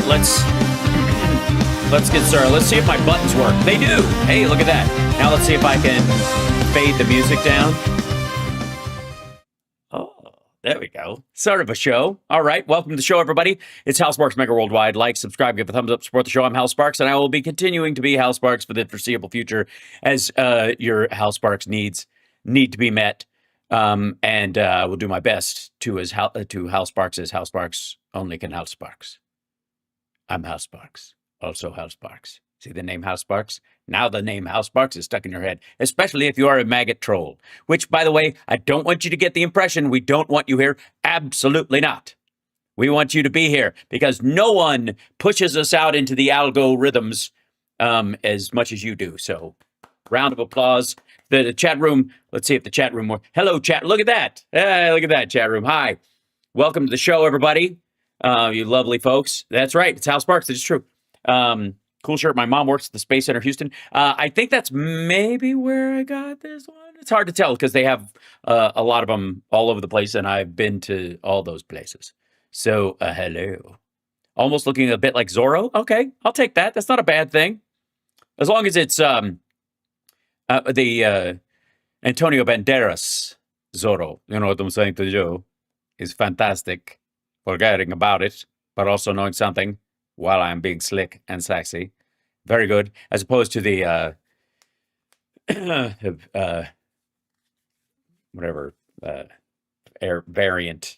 let's get started. Let's see if my buttons work. They do. Hey, look at that. Now let's see if I can fade the music down. Oh, there we go. Start of a show. All right. Welcome to the show, everybody. It's Hal Sparks Mega Worldwide. Like, subscribe, give a thumbs up, support the show. I'm Hal Sparks, and I will be continuing to be Hal Sparks for the foreseeable future as your Hal Sparks needs need to be met. And we'll do my best to Hal Sparks as Hal Sparks only can Hal Sparks. I'm Hal Sparks, also Hal Sparks. See the name Hal Sparks? Now the name Hal Sparks is stuck in your head, especially if you are a maggot troll, which, by the way, I don't want you to get the impression we don't want you here. Absolutely not. We want you to be here because no one pushes us out into the algorithms as much as you do. So round of applause. The chat room, let's see if the chat room more. Hello, chat. Look at that. Look at that, chat room. Hi. Welcome to the show, everybody. You lovely folks. That's right. It's Hal Sparks. It's true. Cool shirt. My mom works at the Space Center, Houston. I think that's maybe where I got this one. It's hard to tell because they have a lot of them all over the place, and I've been to all those places. So, hello. Almost looking a bit like Zorro. Okay, I'll take that. That's not a bad thing. As long as it's the Antonio Banderas Zorro, you know what I'm saying to you, is fantastic. Forgetting about it, but also knowing something while I'm being slick and sexy. Very good. As opposed to the air variant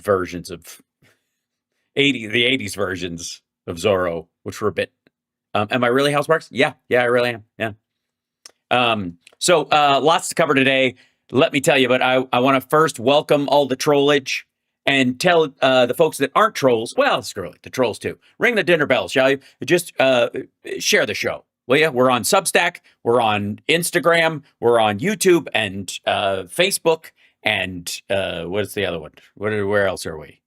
versions of the 80s versions of Zorro, which were a bit. Am I really Hal Sparks? Yeah, I really am. Yeah. So lots to cover today. Let me tell you, but I want to first welcome all the trollage. And tell the folks that aren't trolls, well, screw it, the trolls too. Ring the dinner bell, shall you? Just share the show, will you? We're on Substack, we're on Instagram, we're on YouTube and Facebook, and what's the other one? Where else are we?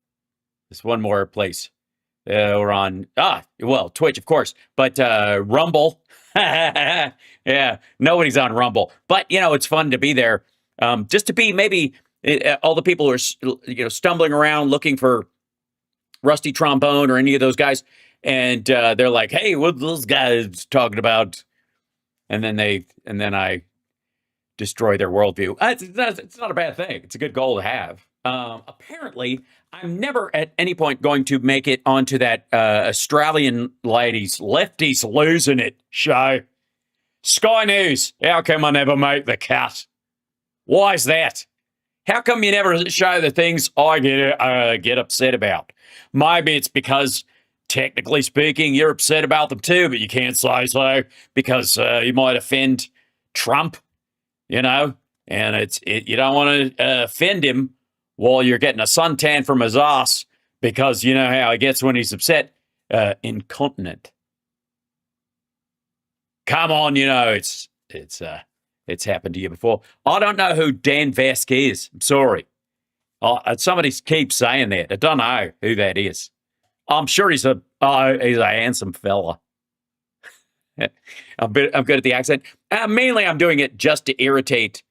There's one more place. We're on, Twitch, of course, but Rumble. Yeah, nobody's on Rumble. But, it's fun to be there. Just to be maybe... all the people who are, stumbling around looking for Rusty Trombone or any of those guys, and they're like, "Hey, what are those guys talking about?" And then I destroy their worldview. It's not a bad thing. It's a good goal to have. Apparently, I'm never at any point going to make it onto that Australian lefties losing it show. Sky News. How come I never make the cut? Why is that? How come you never show the things I get upset about? Maybe it's because, technically speaking, you're upset about them too, but you can't say so because you might offend Trump, and you don't want to offend him while you're getting a suntan from his ass because you know how he gets when he's upset. Incontinent. Come on, it's happened to you before. I don't know who Dan Vesk is. I'm sorry. Somebody keeps saying that. I don't know who that is. I'm sure he's a handsome fella. I'm good at the accent. Mainly, I'm doing it just to irritate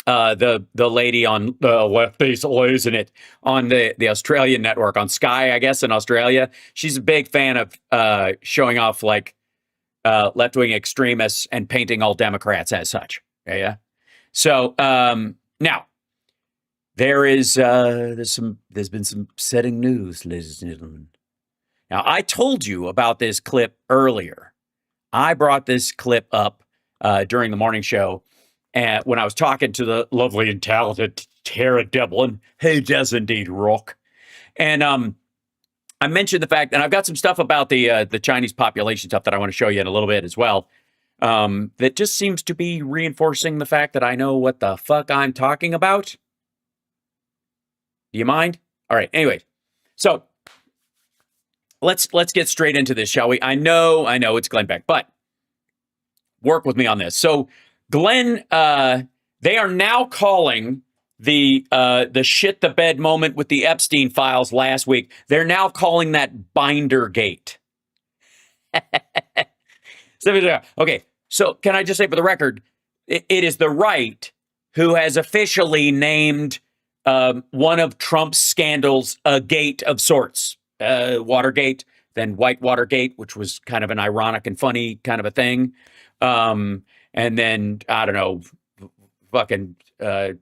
the lady on the lefties losing it on the Australian network on Sky, I guess, in Australia. She's a big fan of showing off like left-wing extremists and painting all Democrats as such. Yeah. So now there's been some upsetting news, ladies and gentlemen. Now I told you about this clip earlier. I brought this clip up during the morning show, and when I was talking to the lovely and talented Tara Devlin, who does indeed rock, and I mentioned the fact, and I've got some stuff about the Chinese population stuff that I want to show you in a little bit as well, that just seems to be reinforcing the fact that I know what the fuck I'm talking about. Do you mind? All right. Anyway, so let's get straight into this, shall we? I know it's Glenn Beck, but work with me on this. So Glenn, they are now calling the shit the bed moment with the Epstein files last week. They're now calling that Bindergate. Okay, so can I just say for the record, it is the right who has officially named one of Trump's scandals a gate of sorts. Watergate, then White Watergate, which was kind of an ironic and funny kind of a thing. And then, I don't know, fucking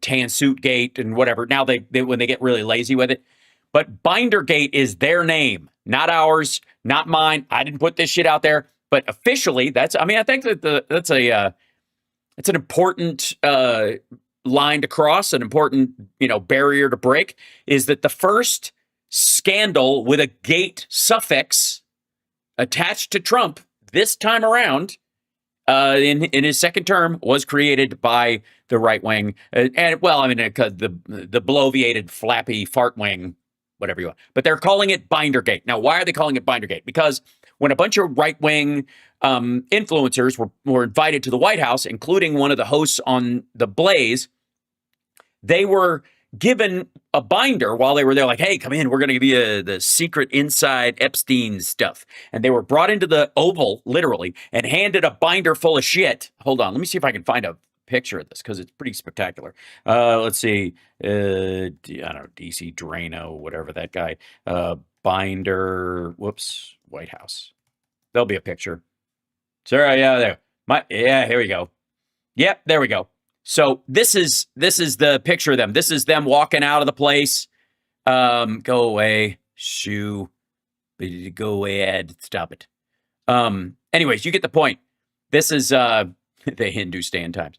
tan suit gate and whatever. Now they when they get really lazy with it. But Bindergate is their name, not ours, not mine. I didn't put this shit out there. But officially, I think that that's it's an important line to cross, an important, barrier to break, is that the first scandal with a gate suffix attached to Trump this time around in his second term was created by the right wing. The bloviated, flappy fart wing, whatever you want. But they're calling it Bindergate. Now, why are they calling it Bindergate? Because when a bunch of right-wing influencers were invited to the White House, including one of the hosts on The Blaze, they were given a binder while they were there, like, hey, come in, we're going to give you the secret inside Epstein stuff. And they were brought into the Oval, literally, and handed a binder full of shit. Hold on, let me see if I can find a picture of this, because it's pretty spectacular. Let's see, I don't know, DC Drano, whatever that guy, binder, whoops, White House. There'll be a picture. Sorry, yeah, there. Here we go. Yep, there we go. So this is the picture of them. This is them walking out of the place. Go away, shoo. Go away, Ed. Stop it. Anyways, you get the point. This is the Hindustan Times.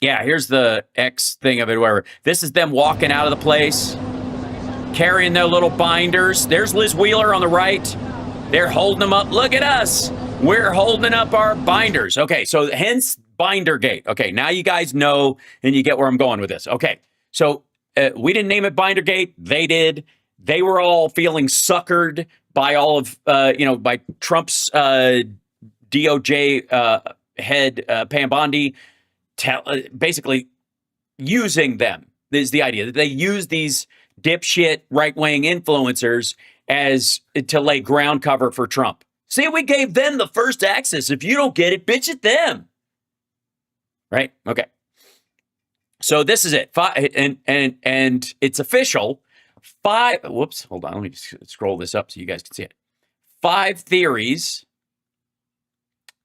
Yeah, here's the X thing of it, whatever. This is them walking out of the place, carrying their little binders. There's Liz Wheeler on the right. They're holding them up. Look at us. We're holding up our binders. Okay, so hence Bindergate. Okay, now you guys know and you get where I'm going with this. Okay, so we didn't name it Bindergate. They did. They were all feeling suckered by all of, by Trump's DOJ head, Pam Bondi, basically using them. This is the idea that they use these dipshit right-wing influencers as to lay ground cover for Trump. See, we gave them the first access. If you don't get it, bitch at them. Right? Okay. So this is it. And it's official. Whoops, hold on. Let me just scroll this up so you guys can see it. 5 theories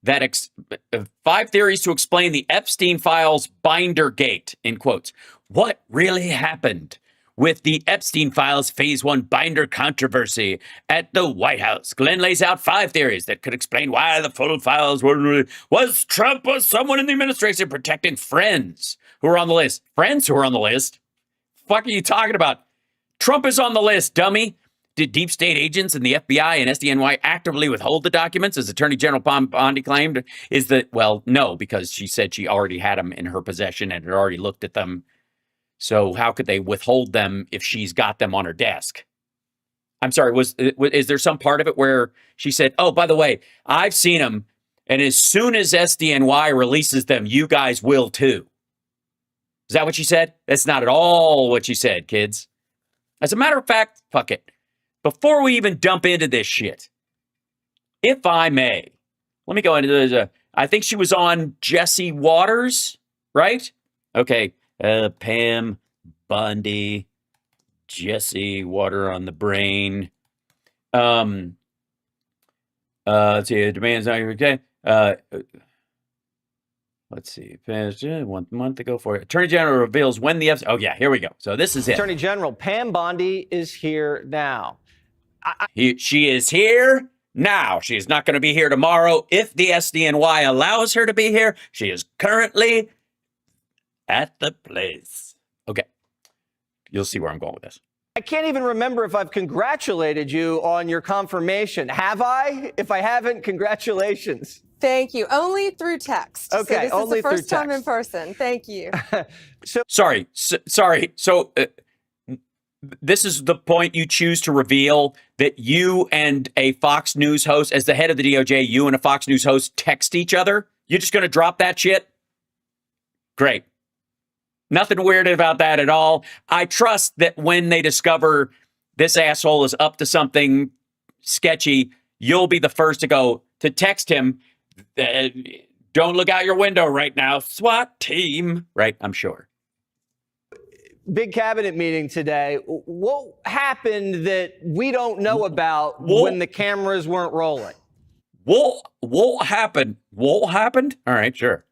to explain the Epstein files Bindergate, in quotes. What really happened with the Epstein files phase 1 binder controversy at the White House? Glenn lays out 5 theories that could explain why the full files were. Was Trump or someone in the administration protecting friends who were on the list? Friends who were on the list? Fuck are you talking about? Trump is on the list, dummy. Did deep state agents and the FBI and SDNY actively withhold the documents, as Attorney General Pam Bondi claimed? Well, no, because she said she already had them in her possession and had already looked at them. So how could they withhold them if she's got them on her desk? I'm sorry, is there some part of it where she said, oh, by the way, I've seen them, and as soon as SDNY releases them, you guys will too? Is that what she said? That's not at all what she said, kids. As a matter of fact, fuck it. Before we even dump into this shit, if I may, let me go into this. I think she was on Jesse Watters, right? Okay. Pam Bondi, Jesse Water on the brain. Let's see. Demands not okay. Let's see. 1 month ago for it. Attorney General reveals when the oh yeah, here we go. So this is it. Attorney General Pam Bondi is here now. She is here now. She is not going to be here tomorrow if the SDNY allows her to be here. She is currently at the place. Okay. You'll see where I'm going with this. I can't even remember if I've congratulated you on your confirmation. Have I? If I haven't, congratulations. Thank you. Only through text. Okay, so this only is the first through time text. in person. Thank you. Sorry. So this is the point you choose to reveal, that you and a Fox News host, as the head of the DOJ, you and a Fox News host text each other? You're just going to drop that shit? Great. Nothing weird about that at all. I trust that when they discover this asshole is up to something sketchy, you'll be the first to text him, don't look out your window right now, SWAT team, right? I'm sure. big cabinet meeting today. What happened that we don't know about when the cameras weren't rolling? What happened? What happened? All right, sure.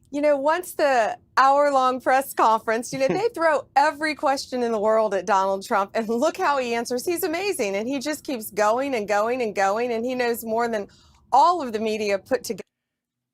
You know, once the hour-long press conference, you know, they throw every question in the world at Donald Trump, and look how he answers. He's amazing, and he just keeps going and going and going, and he knows more than all of the media put together.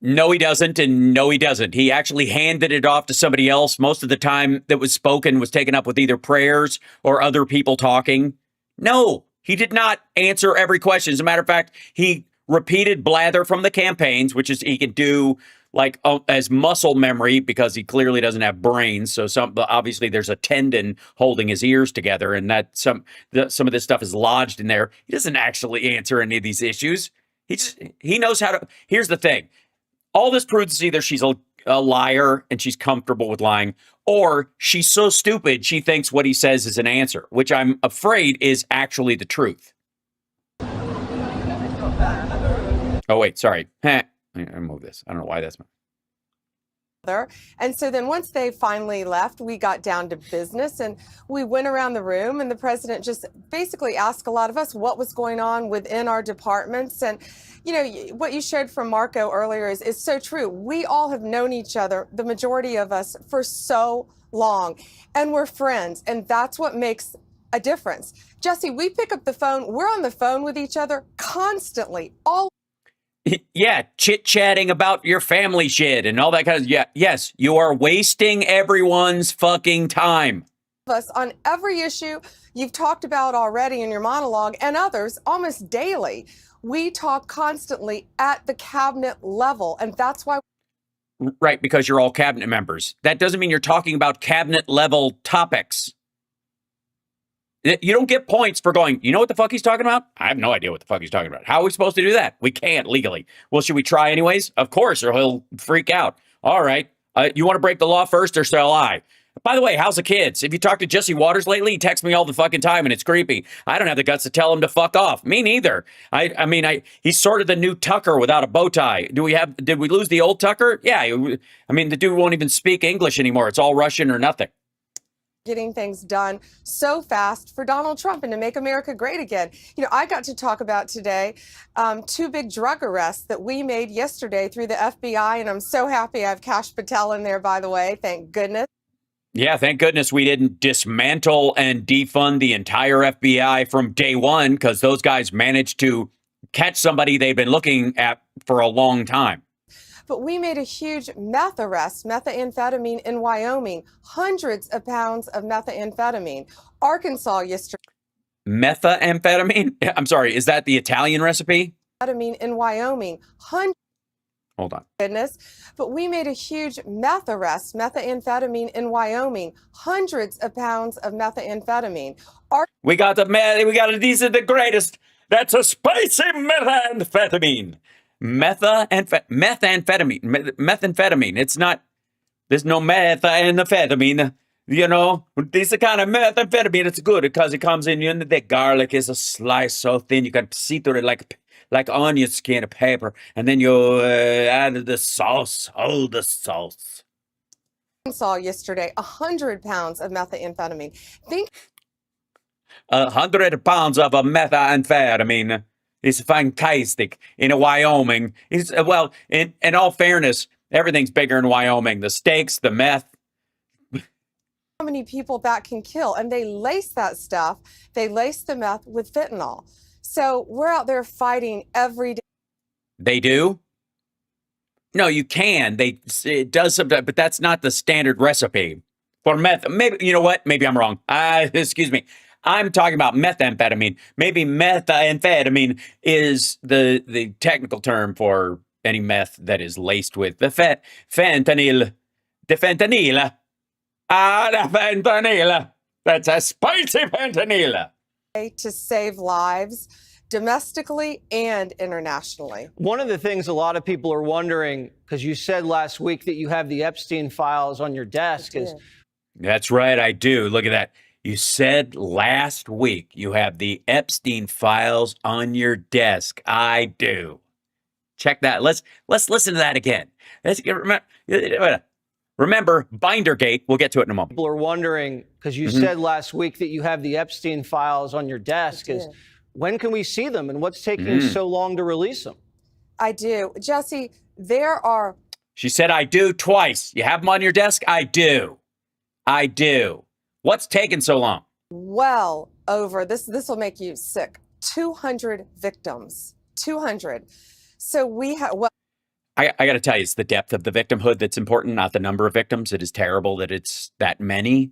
No, he doesn't, and no, he doesn't. He actually handed it off to somebody else. Most of the time that was spoken was taken up with either prayers or other people talking. No, he did not answer every question. As a matter of fact, he repeated blather from the campaigns, which is he can do like as muscle memory because he clearly doesn't have brains. So obviously there's a tendon holding his ears together, and that some of this stuff is lodged in there. He doesn't actually answer any of these issues. He knows how to. Here's the thing. All this proves is either she's a liar and she's comfortable with lying, or she's so stupid she thinks what he says is an answer, which I'm afraid is actually the truth. Oh, wait, sorry. I move this. I don't know why that's. And so then once they finally left, we got down to business and we went around the room, and the president just basically asked a lot of us what was going on within our departments. And, you know, what you showed from Marco earlier is so true. We all have known each other, the majority of us, for so long, and we're friends. And that's what makes a difference. Jesse, we pick up the phone. We're on the phone with each other constantly, all. Yeah, chit-chatting about your family shit and all that kind of, yes, you are wasting everyone's fucking time. Us on every issue you've talked about already in your monologue and others almost daily. We talk constantly at the cabinet level, and that's why. Right, because you're all cabinet members. That doesn't mean you're talking about cabinet level topics. You don't get points for going, you know what the fuck he's talking about? I have no idea what the fuck he's talking about. How are we supposed to do that? We can't legally. Well, should we try anyways? Of course, or he'll freak out. All right. You want to break the law first, or shall I? By the way, how's the kids? Have you talked to Jesse Watters lately? He texts me all the fucking time, and it's creepy. I don't have the guts to tell him to fuck off. Me neither. I mean, he's sort of the new Tucker without a bow tie. Did we lose the old Tucker? Yeah. I mean, the dude won't even speak English anymore. It's all Russian or nothing. Getting things done so fast for Donald Trump and to make America great again. You know, I got to talk about today 2 big drug arrests that we made yesterday through the FBI, and I'm so happy I have Kash Patel in there, by the way. Thank goodness. Yeah, thank goodness we didn't dismantle and defund the entire FBI from day one, because those guys managed to catch somebody they've been looking at for a long time. But we made a huge meth arrest, methamphetamine in Wyoming, hundreds of pounds of methamphetamine. Arkansas yesterday. Methamphetamine? I'm sorry, is that the Italian recipe? Methamphetamine in Wyoming, hundreds. Hold on. Goodness. But we made a huge meth arrest, methamphetamine in Wyoming, hundreds of pounds of methamphetamine. We got these are the greatest. That's a spicy methamphetamine. Methamphetamine. It's not, there's no methamphetamine. You know, this is kind of methamphetamine. It's good because it comes in, you know, the garlic is a slice so thin you can see through it like onion skin of paper. And then you add the sauce, all the sauce. Saw yesterday 100 pounds of methamphetamine. 100 pounds of a methamphetamine. It's fantastic in Wyoming. Well, in all fairness, everything's bigger in Wyoming. The steaks, the meth. How many people that can kill? And they lace that stuff. They lace the meth with fentanyl. So we're out there fighting every day. They do? No, you can. It does sometimes, but that's not the standard recipe for meth. Maybe, you know what? Maybe I'm wrong. Excuse me. I'm talking about methamphetamine. Maybe methamphetamine is the technical term for any meth that is laced with the fentanyl. The fentanyl. The fentanyl. That's a spicy fentanyl. To save lives domestically and internationally. One of the things a lot of people are wondering, because you said last week that you have the Epstein files on your desk, is. That's right, I do. Look at that. You said last week you have the Epstein files on your desk. I do. Check that. Let's listen to that again. Remember, Bindergate. We'll get to it in a moment. People are wondering, because you said last week that you have the Epstein files on your desk, is when can we see them and what's taking so long to release them? I do. Jesse, there are... She said, I do twice. You have them on your desk? I do. I do. What's taking so long? Well over, this will make you sick, 200 victims. 200. So we have... Well, I got to tell you, it's the depth of the victimhood that's important, not the number of victims. It is terrible that it's that many.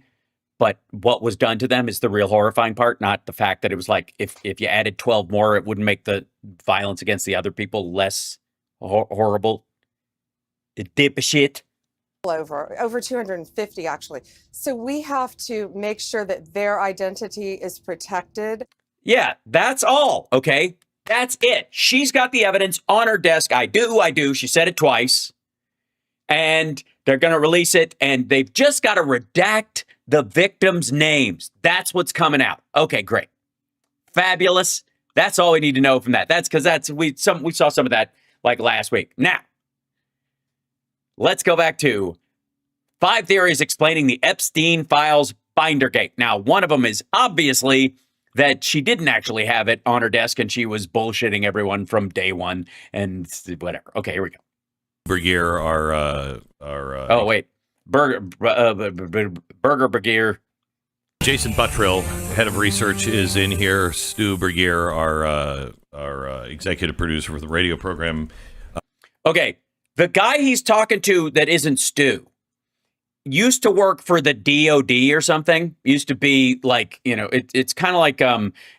But what was done to them is the real horrifying part, not the fact that it was like if you added 12 more, it wouldn't make the violence against the other people less horrible. Dipshit. over 250, actually. So we have to make sure that their identity is protected. Yeah, that's all. Okay. That's it. She's got the evidence on her desk. I do. She said it twice. And they're going to release it. And they've just got to redact the victims' names. That's what's coming out. Okay, great. Fabulous. That's all we need to know from that. That's because we saw some of that like last week. Now, let's go back to 5 theories explaining the Epstein files Bindergate. Now, one of them is obviously that she didn't actually have it on her desk and she was bullshitting everyone from day one and whatever. Okay, here we go. Bergier, oh, wait. Burger Bergier. Jason Buttrill, head of research, is in here. Stu Bergier, our executive producer for the radio program. Okay, the guy he's talking to that isn't Stu used to work for the DOD or something. Used to be like, it's kind of like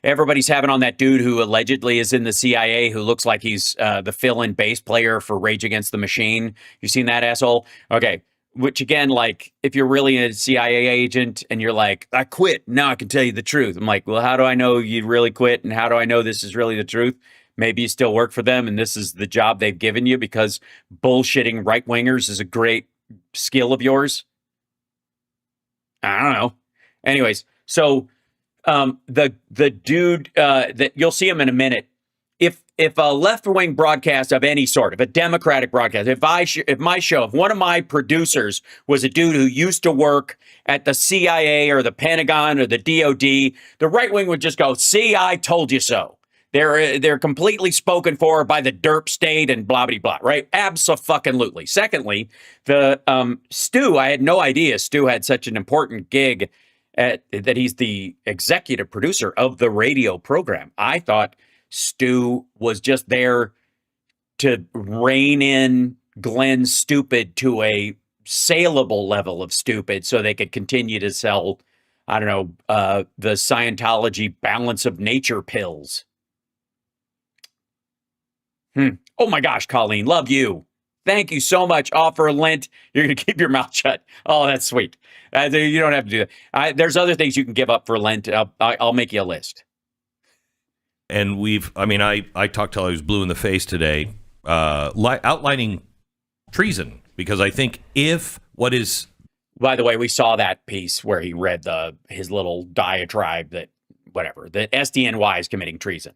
everybody's having on that dude who allegedly is in the CIA who looks like he's the fill-in bass player for Rage Against the Machine. You seen that asshole? Okay. Which again, like if you're really a CIA agent and you're like, I quit, now I can tell you the truth. I'm like, well, how do I know you really quit? And how do I know this is really the truth? Maybe you still work for them and this is the job they've given you because bullshitting right-wingers is a great skill of yours. I don't know. Anyways, so the dude that you'll see him in a minute. If a left-wing broadcast of any sort, if a Democratic broadcast, if one of my producers was a dude who used to work at the CIA or the Pentagon or the DOD, the right wing would just go, "See, I told you so." They're completely spoken for by the derp state and blah blah blah. Right? Abso-fucking-lutely. Secondly, the Stu, I had no idea Stu had such an important gig that he's the executive producer of the radio program. I thought Stu was just there to rein in Glenn's stupid to a saleable level of stupid so they could continue to sell, I don't know, the Scientology balance of nature pills. Oh my gosh, Colleen, love you. Thank you so much. Offer Lent. You're going to keep your mouth shut. Oh, that's sweet. You don't have to do that. There's other things you can give up for Lent. I'll make you a list. And I talked till I was blue in the face today, outlining treason, because I think by the way, we saw that piece where he read his little diatribe that SDNY is committing treason.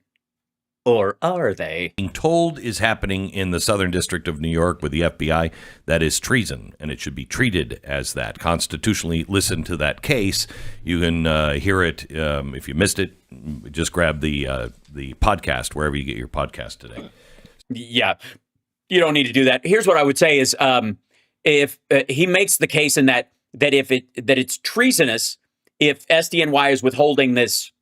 Or are they? Being told is happening in the Southern District of New York with the FBI, that is treason, and it should be treated as that. Constitutionally, listen to that case. You can hear it if you missed it. Just grab the podcast wherever you get your podcast today. Yeah, you don't need to do that. Here's what I would say is, if he makes the case in that it's treasonous if SDNY is withholding these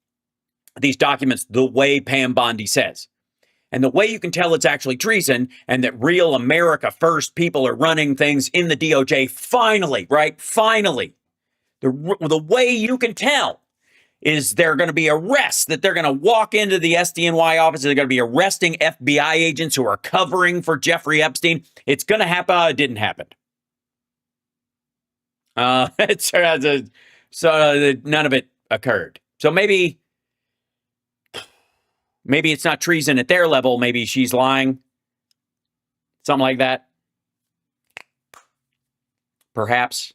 documents the way Pam Bondi says. And the way you can tell it's actually treason and that real America first people are running things in the DOJ finally, right? Finally. The way you can tell is there are going to be arrests, that they're going to walk into the SDNY office, they're going to be arresting FBI agents who are covering for Jeffrey Epstein. It's going to happen. It didn't happen. So none of it occurred. So maybe it's not treason at their level. Maybe she's lying. Something like that. Perhaps.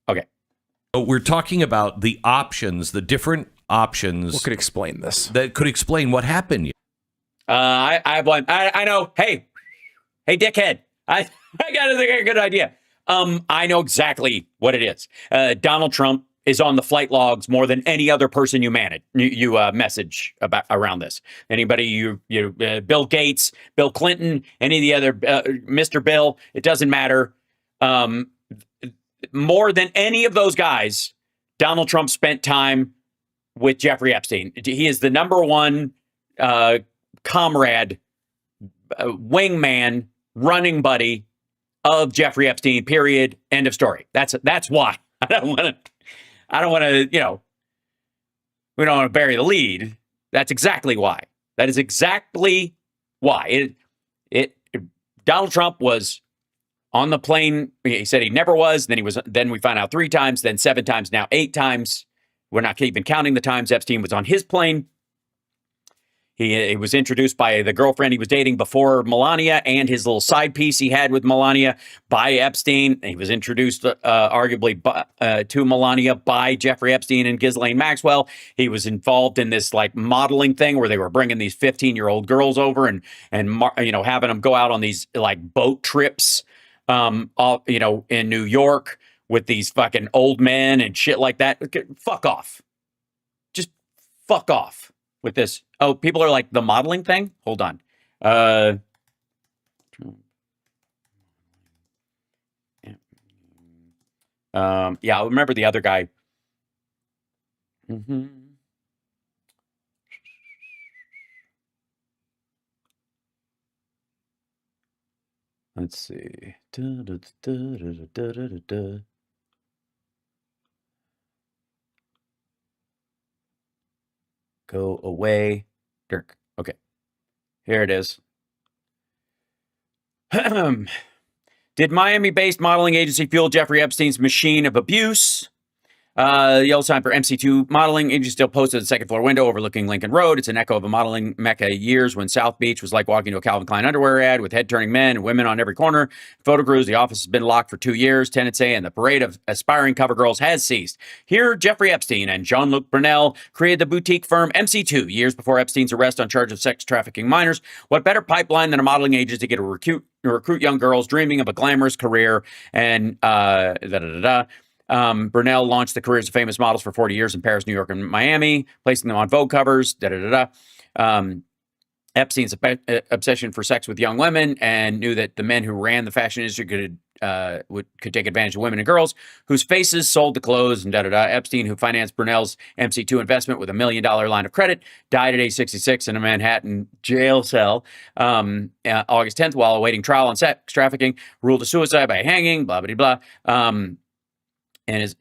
Okay. We're talking about the options, the different options. What could explain this? That could explain what happened. I have one. I know. Hey, dickhead. I got a good idea. I know exactly what it is. Donald Trump is on the flight logs more than any other person you message about around this. Anybody Bill Gates, Bill Clinton, any of the other Mr. Bill, it doesn't matter. More than any of those guys, Donald Trump spent time with Jeffrey Epstein. He is the number one comrade, wingman, running buddy of Jeffrey Epstein, period. End of story. That's why. I don't want to, we don't want to bury the lead. That's exactly why. That is exactly why. Donald Trump was on the plane. He said he never was. Then we found out 3 times, then 7 times, now 8 times. We're not even counting the times Epstein was on his plane. He was introduced by the girlfriend he was dating before Melania and his little side piece he had with Melania by Epstein. He was introduced arguably to Melania by Jeffrey Epstein and Ghislaine Maxwell. He was involved in this like modeling thing where they were bringing these 15-year-old girls over and having them go out on these like boat trips, in New York with these fucking old men and shit like that. Fuck off. Just fuck off with this. Oh, people are like, the modeling thing? Hold on. Yeah, I remember the other guy. Let's see. Go away. Dirk. Okay. Here it is. Did Miami-based modeling agency fuel Jeffrey Epstein's machine of abuse? The yellow sign for MC2 modeling agency still posted at the second floor window overlooking Lincoln Road. It's an echo of a modeling mecca years when South Beach was like walking to a Calvin Klein underwear ad with head-turning men and women on every corner. Photo crews, the office has been locked for 2 years, tenants say, and the parade of aspiring cover girls has ceased. Here, Jeffrey Epstein and Jean-Luc Brunel created the boutique firm MC2 years before Epstein's arrest on charge of sex trafficking minors. What better pipeline than a modeling agency to recruit young girls dreaming of a glamorous career and Brunel launched the careers of famous models for 40 years in Paris, New York, and Miami, placing them on Vogue covers. Epstein's obsession for sex with young women and knew that the men who ran the fashion industry could take advantage of women and girls whose faces sold the clothes and Epstein, who financed Brunel's MC2 investment with $1 million line of credit, died at age 66 in a Manhattan jail cell August 10th while awaiting trial on sex trafficking, ruled a suicide by hanging, blah, blah, blah. And has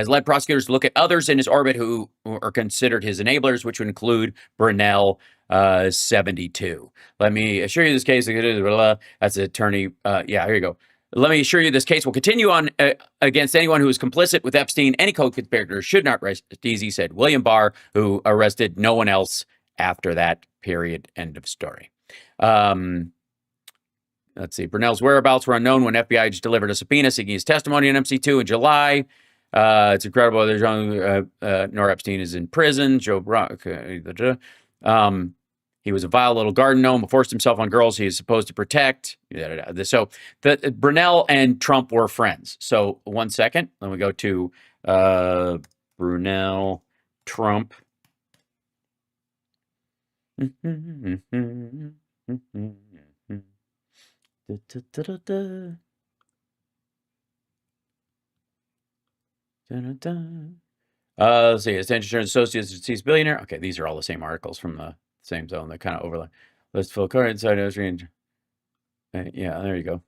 led prosecutors to look at others in his orbit who are considered his enablers, which would include Brunel, 72. Let me assure you this case, that's the attorney. Here you go. Let me assure you this case will continue on against anyone who is complicit with Epstein. Any co-conspirator should not rest easy, said William Barr, who arrested no one else after that period. End of story. Let's see. Brunel's whereabouts were unknown when FBI just delivered a subpoena seeking his testimony on MC2 in July. It's incredible. There's Nora Epstein is in prison. Joe Brock. He was a vile little garden gnome who forced himself on girls he is supposed to protect. So Brunel and Trump were friends. So 1 second. Let me go to Brunel, Trump. Let's see. Attention Insurance Associates deceased billionaire. Okay, these are all the same articles from the same zone. They kind of overlap. Let's fill current inside range. Yeah, there you go.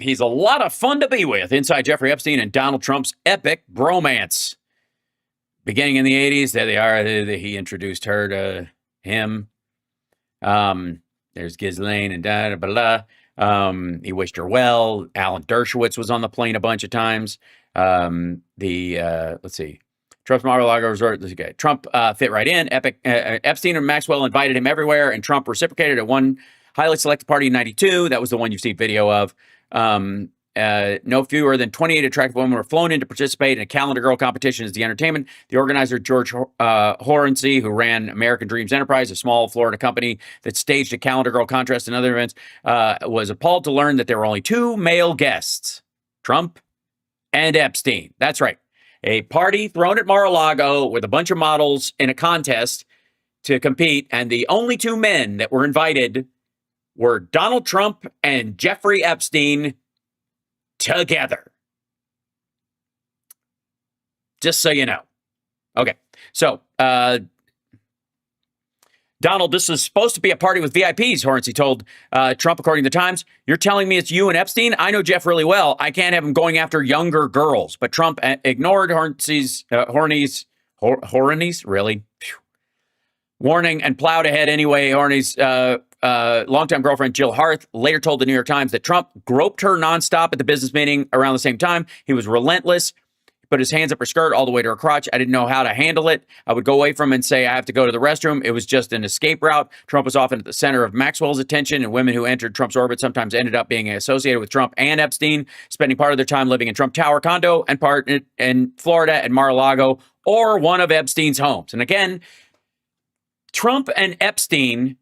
He's a lot of fun to be with. Inside Jeffrey Epstein and Donald Trump's epic bromance. Beginning in the 80s, there they are. He introduced her to him. There's Ghislaine and he wished her well. Alan Dershowitz was on the plane a bunch of times. Let's see. Trump's Mar-a-Lago resort. Trump fit right in. Epstein and Maxwell invited him everywhere, and Trump reciprocated at one highly selected party in 92. That was the one you've seen video of. no fewer than 28 attractive women were flown in to participate in a calendar girl competition as the entertainment. The organizer, George Horency, who ran American Dreams Enterprise, a small Florida company that staged a calendar girl contest and other events, was appalled to learn that there were only 2 male guests, Trump and Epstein. That's right. A party thrown at Mar-a-Lago with a bunch of models in a contest to compete, and the only 2 men that were invited were Donald Trump and Jeffrey Epstein together. Just so you know. Okay, so Donald, this is supposed to be a party with VIPs, Horency told Trump, according to the Times. You're telling me it's you and Epstein? I know Jeff really well. I can't have him going after younger girls. But Trump ignored Horency's really? Phew. Warning and plowed ahead anyway. Horney's longtime girlfriend, Jill Harth, later told the New York Times that Trump groped her nonstop at the business meeting around the same time. He was relentless, put his hands up her skirt all the way to her crotch. I didn't know how to handle it. I would go away from him and say, I have to go to the restroom. It was just an escape route. Trump was often at the center of Maxwell's attention, and women who entered Trump's orbit sometimes ended up being associated with Trump and Epstein, spending part of their time living in Trump Tower condo and part in Florida at Mar-a-Lago or one of Epstein's homes. And again, Trump and Epstein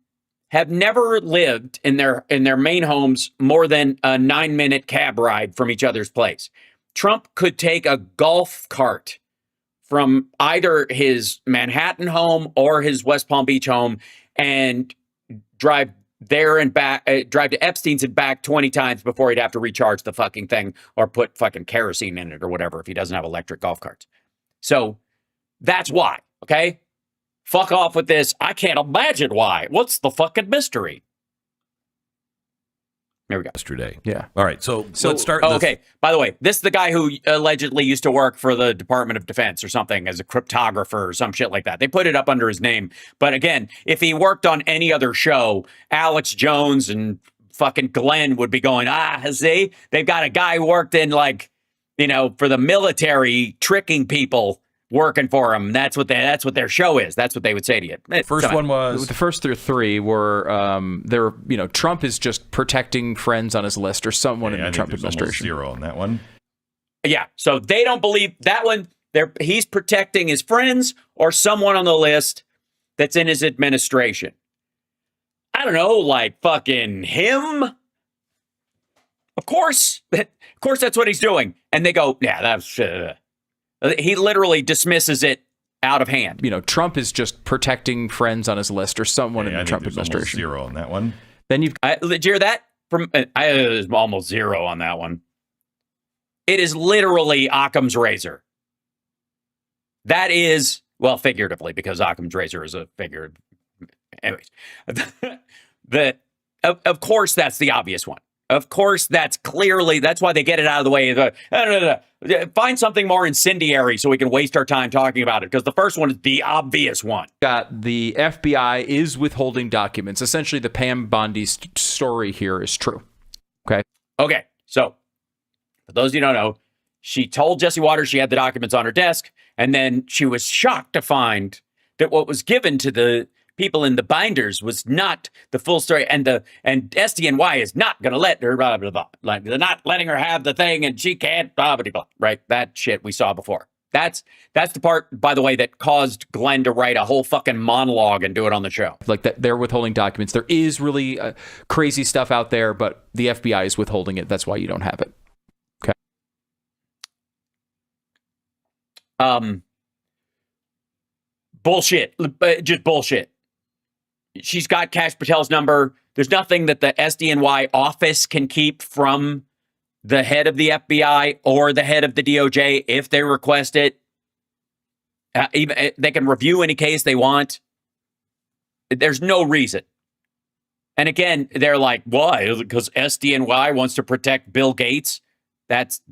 have never lived in their main homes more than a 9-minute cab ride from each other's place. Trump could take a golf cart from either his Manhattan home or his West Palm Beach home and drive there and back, drive to Epstein's and back 20 times before he'd have to recharge the fucking thing or put fucking kerosene in it or whatever if he doesn't have electric golf carts. So that's why, okay? Fuck off with this. I can't imagine why. What's the fucking mystery? There we go. Yesterday. Yeah. All right. So let's start. Okay. By the way, this is the guy who allegedly used to work for the Department of Defense or something as a cryptographer or some shit like that. They put it up under his name. But again, if he worked on any other show, Alex Jones and fucking Glenn would be going, see, they've got a guy who worked in for the military tricking people working for them. That's what their show is. That's what they would say to you. First one was the first 3 were Trump is just protecting friends on his list or someone in the Trump administration. 0 on that one. Yeah. So they don't believe that one. He's protecting his friends or someone on the list that's in his administration. I don't know, like fucking him. Of course, that's what he's doing. And they go, yeah, that's. He literally dismisses it out of hand. Trump is just protecting friends on his list or someone in the Trump administration. 0 on that one. Then you've did you hear that? It's almost 0 on that one. It is literally Occam's razor. That is, well, figuratively, because Occam's razor is a figure. Anyways, of course, that's the obvious one. Of course, that's why they get it out of the way. Find something more incendiary so we can waste our time talking about it, because the first one is the obvious one. Got the FBI is withholding documents. Essentially, the Pam Bondi story here is true. Okay. So, for those of you who don't know, she told Jesse Watters she had the documents on her desk, and then she was shocked to find that what was given to the people in the binders was not the full story, and SDNY is not going to let her blah blah blah. Like, they're not letting her have the thing, and she can't blah blah blah. Right? That shit we saw before. That's the part, by the way, that caused Glenn to write a whole fucking monologue and do it on the show. Like that, they're withholding documents. There is really crazy stuff out there, but the FBI is withholding it. That's why you don't have it. Okay. Bullshit. Just bullshit. She's got Kash Patel's number. There's nothing that the SDNY office can keep from the head of the FBI or the head of the DOJ if they request it. Even they can review any case they want. There's no reason. And again, they're like, why? Because SDNY wants to protect Bill Gates? That's...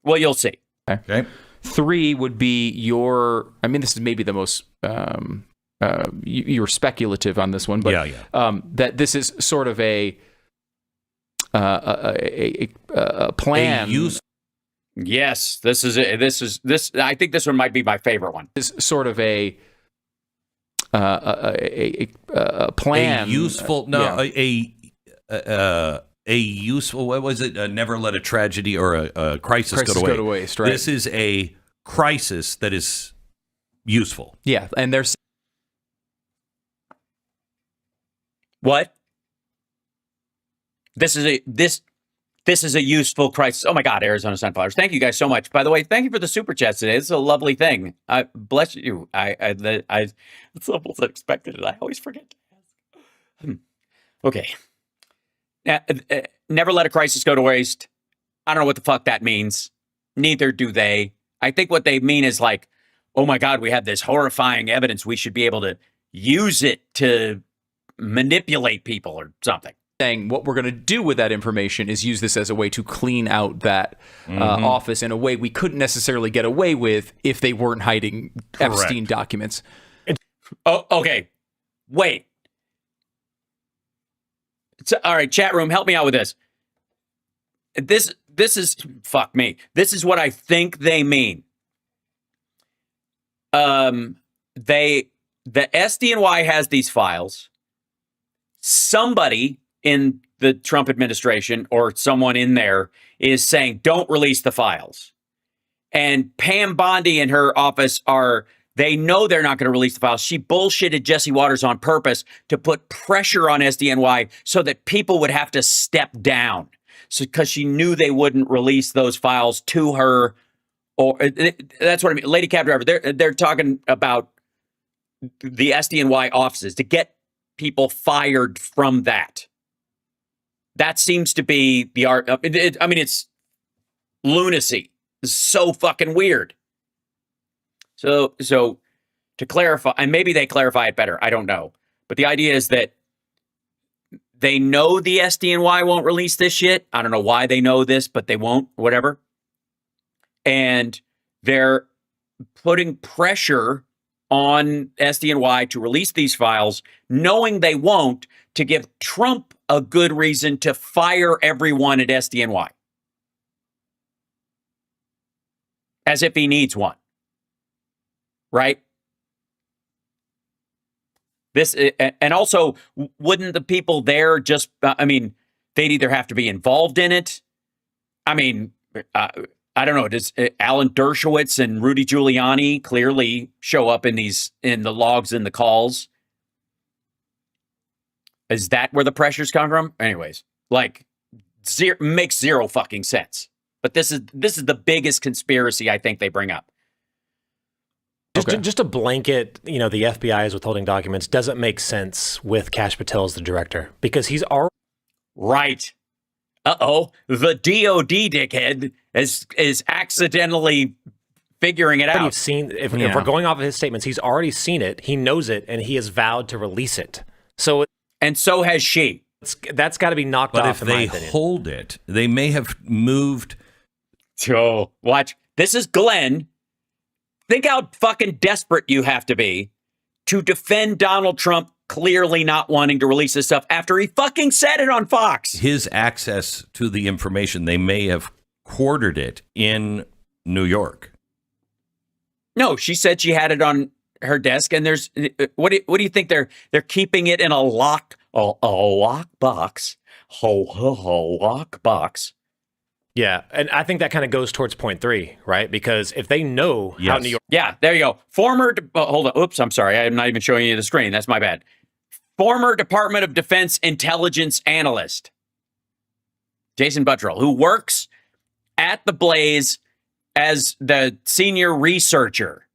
well, you'll see. Okay. 3 would be this is maybe the most... you're speculative on this one, but that this is sort of a plan. Yes, this. I think this one might be my favorite one. Is sort of a plan. A useful. a useful, what was it? Never let a tragedy or a crisis go to waste. Right? This is a crisis that is useful. Yeah, and there's what? This is a useful crisis. Oh my God, Arizona Sunflowers. Thank you guys so much. By the way, thank you for the super chats today. This is a lovely thing. Bless you. It's almost unexpected, and I always forget to ask. Okay. Never let a crisis go to waste. I don't know what the fuck that means. Neither do they. I think what they mean is like, oh my God, we have this horrifying evidence. We should be able to use it to manipulate people or something. Saying what we're going to do with that information is use this as a way to clean out that office in a way we couldn't necessarily get away with if they weren't hiding Epstein documents. Oh, okay. Wait. All right, chat room, help me out with this. This is, fuck me. This is what I think they mean. The SDNY has these files. Somebody in the Trump administration or someone in there is saying, don't release the files. And Pam Bondi and her office they know they're not going to release the files. She bullshitted Jesse Watters on purpose to put pressure on SDNY so that people would have to step down. So because she knew they wouldn't release those files to her. Or that's what I mean. Lady Cab Driver, they're talking about the SDNY offices to get people fired from that. That seems to be the art. I mean, it's lunacy. It's so fucking weird. So to clarify, and maybe they clarify it better, I don't know. But the idea is that they know the SDNY won't release this shit. I don't know why they know this, but they won't, whatever. And they're putting pressure on SDNY to release these files, knowing they won't, to give Trump a good reason to fire everyone at SDNY. As if he needs one. Right? This, and also, wouldn't the people there just, they'd either have to be involved in it. I don't know. Does Alan Dershowitz and Rudy Giuliani clearly show up in the logs and the calls? Is that where the pressures come from? Anyways, makes zero fucking sense. But this is the biggest conspiracy I think they bring up. Just a blanket, the FBI is withholding documents doesn't make sense with Kash Patel as the director because he's already right. Uh-oh, the DOD dickhead is accidentally figuring it out. If we're going off of his statements, he's already seen it, he knows it, and he has vowed to release it. So has she. That's got to be knocked off. But if they hold it, they may have moved. So watch. This is Glenn. Think how fucking desperate you have to be to defend Donald Trump clearly not wanting to release this stuff after he fucking said it on Fox. His access to the information, they may have quartered it in New York. No, she said she had it on her desk, and there's what do you think they're keeping it in a lock box? Lock box. Yeah, and I think that kind of goes towards point 3, right? Because if they know how New York... Yeah, there you go. Hold on. Oops, I'm sorry. I'm not even showing you the screen. That's my bad. Former Department of Defense intelligence analyst, Jason Buttrill, who works at the Blaze as the senior researcher.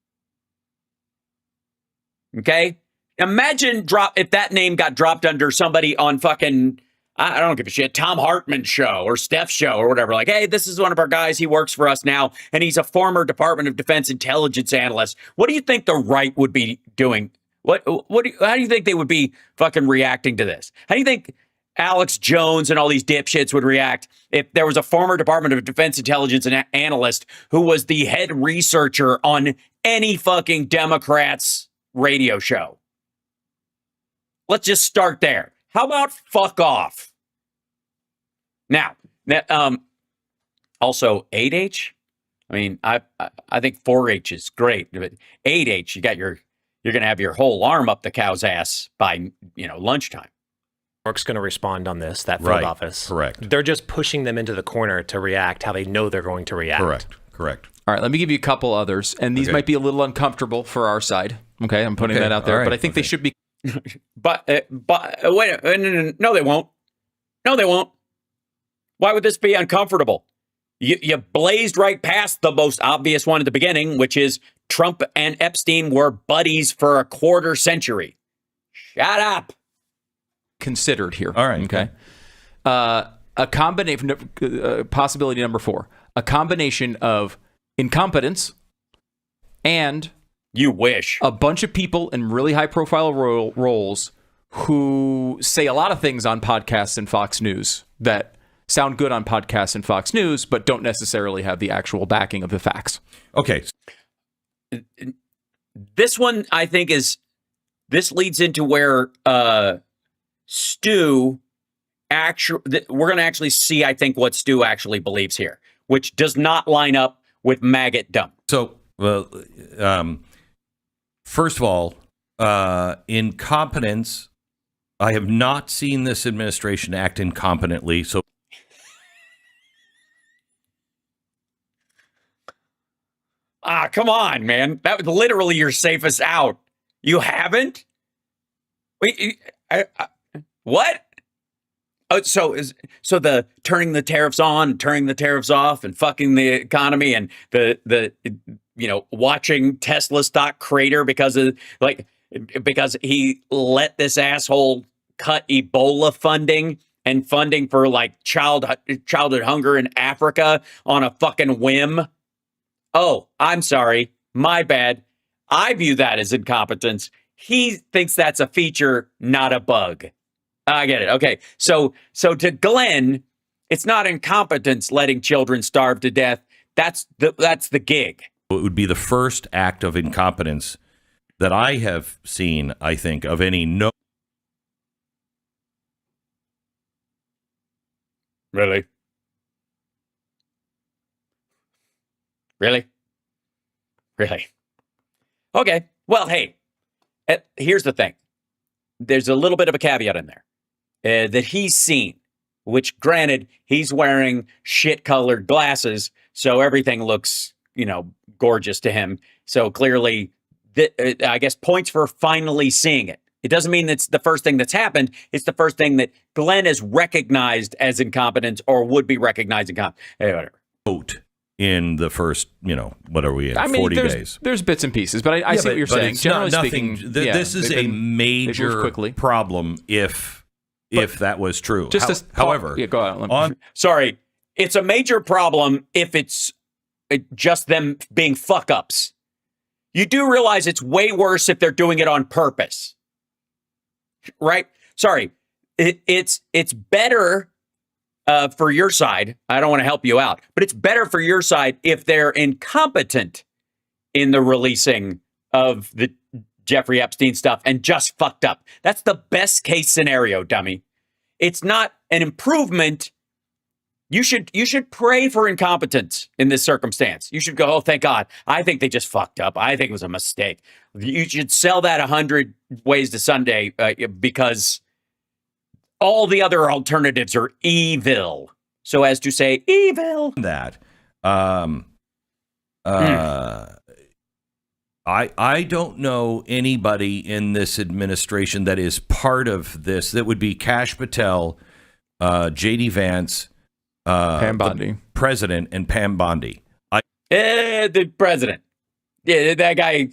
Okay? Imagine if that name got dropped under somebody on fucking... I don't give a shit, Tom Hartman's show or Steph's show or whatever. Like, hey, this is one of our guys. He works for us now, and he's a former Department of Defense intelligence analyst. What do you think the right would be doing? How do you think they would be fucking reacting to this? How do you think Alex Jones and all these dipshits would react if there was a former Department of Defense intelligence analyst who was the head researcher on any fucking Democrats radio show? Let's just start there. How about fuck off? Now, also 8H. I mean, I think 4H is great, but 8H, you're going to have your whole arm up the cow's ass by lunchtime. York's going to respond on this, that field Right. office. Correct. They're just pushing them into the corner to react how they know they're going to react. Correct. All right, let me give you a couple others, and these might be a little uncomfortable for our side. Okay, I'm putting that out there, but I think they should be. But wait, no, they won't. No, they won't. Why would this be uncomfortable? You blazed right past the most obvious one at the beginning, which is Trump and Epstein were buddies for a quarter century. Shut up. Considered here. All right. Okay. A combination, possibility number 4, a combination of incompetence and You wish. a bunch of people in really high profile roles who say a lot of things on podcasts and Fox News that sound good on podcasts and Fox News, but don't necessarily have the actual backing of the facts. Okay. This one, I think, this leads into where Stu we're going to actually see, I think, what Stu actually believes here, which does not line up with maggot dumb. So, first of all, incompetence. I have not seen this administration act incompetently. So, Come on, man. That was literally your safest out. You haven't? Wait, what? Oh, so the turning the tariffs on, turning the tariffs off, and fucking the economy, and the watching Tesla stock crater because he let this asshole cut Ebola funding and funding for like childhood hunger in Africa on a fucking whim. Oh, I'm sorry. My bad. I view that as incompetence. He thinks that's a feature, not a bug. I get it. Okay. So to Glenn, it's not incompetence letting children starve to death. That's the gig. it would be the first act of incompetence that I have seen, I think, of any no. Really? Really? Really? Okay. Well, hey, here's the thing. There's a little bit of a caveat in there that he's seen, which granted, he's wearing shit-colored glasses, so everything looks, gorgeous to him. So clearly, I guess points for finally seeing it. It doesn't mean that's the first thing that's happened. It's the first thing that Glenn is recognized as incompetence or would be recognized incompetent. Hey, whatever. Vote in the first, what are we in? I mean, 40 days. There's bits and pieces, but I see what you're saying. Generally speaking, this is a major problem if that was true. However, go on. Sorry, it's a major problem if it's just them being fuck ups. You do realize it's way worse if they're doing it on purpose, right? Sorry, it's better for your side. I don't want to help you out, but it's better for your side if they're incompetent in the releasing of the Jeffrey Epstein stuff and just fucked up. That's the best case scenario, dummy. It's not an improvement. You should pray for incompetence in this circumstance. You should go, oh, thank God. I think they just fucked up. I think it was a mistake. You should sell that 100 ways to Sunday because all the other alternatives are evil. So as to say, evil. That. I don't know anybody in this administration that is part of this. That would be Kash Patel, J.D. Vance, Pam Bondi, president, and Pam Bondi. The president. Yeah, that guy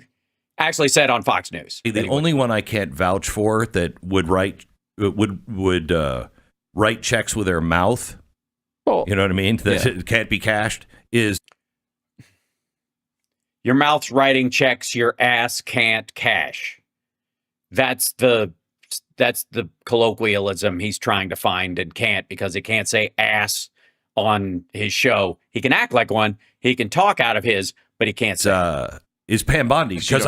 actually said on Fox News. The only one I can't vouch for that would write checks with their mouth. Oh, you know what I mean? That it can't be cashed is. Your mouth's writing checks your ass can't cash. That's the colloquialism he's trying to find and can't, because he can't say ass on his show. He can act like one. He can talk out of his, but he can't say. Is Pam Bondi, because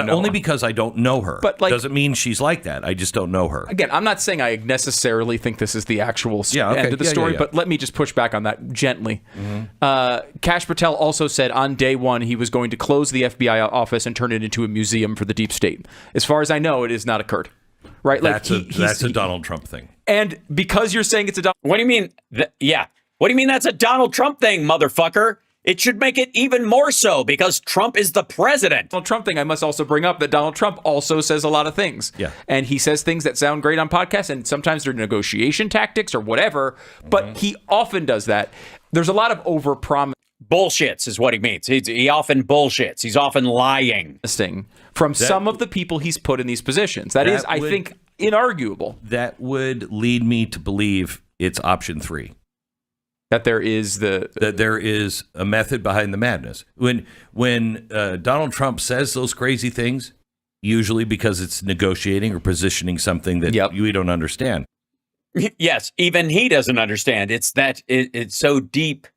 I don't know her. But doesn't mean she's like that. I just don't know her. Again, I'm not saying I necessarily think this is the actual end of the story, but let me just push back on that gently. Mm-hmm. Kash Patel also said on day one he was going to close the FBI office and turn it into a museum for the deep state. As far as I know, it has not occurred. right? Like that's a Donald Trump thing. And because you're saying it's a What do you mean? Yeah. What do you mean that's a Donald Trump thing, motherfucker? It should make it even more so because Trump is the president. Donald Trump thing, I must also bring up that Donald Trump also says a lot of things. Yeah. And he says things that sound great on podcasts, and sometimes they're negotiation tactics or whatever, but he often does that. There's a lot of overpromising Bullshits is what he means. He often bullshits. He's often lying. From some of the people he's put in these positions. That is, I think, inarguable. That would lead me to believe it's option 3. That there is a method behind the madness. When Donald Trump says those crazy things, usually because it's negotiating or positioning something that we don't understand. Yes, even he doesn't understand. It's that it's so deep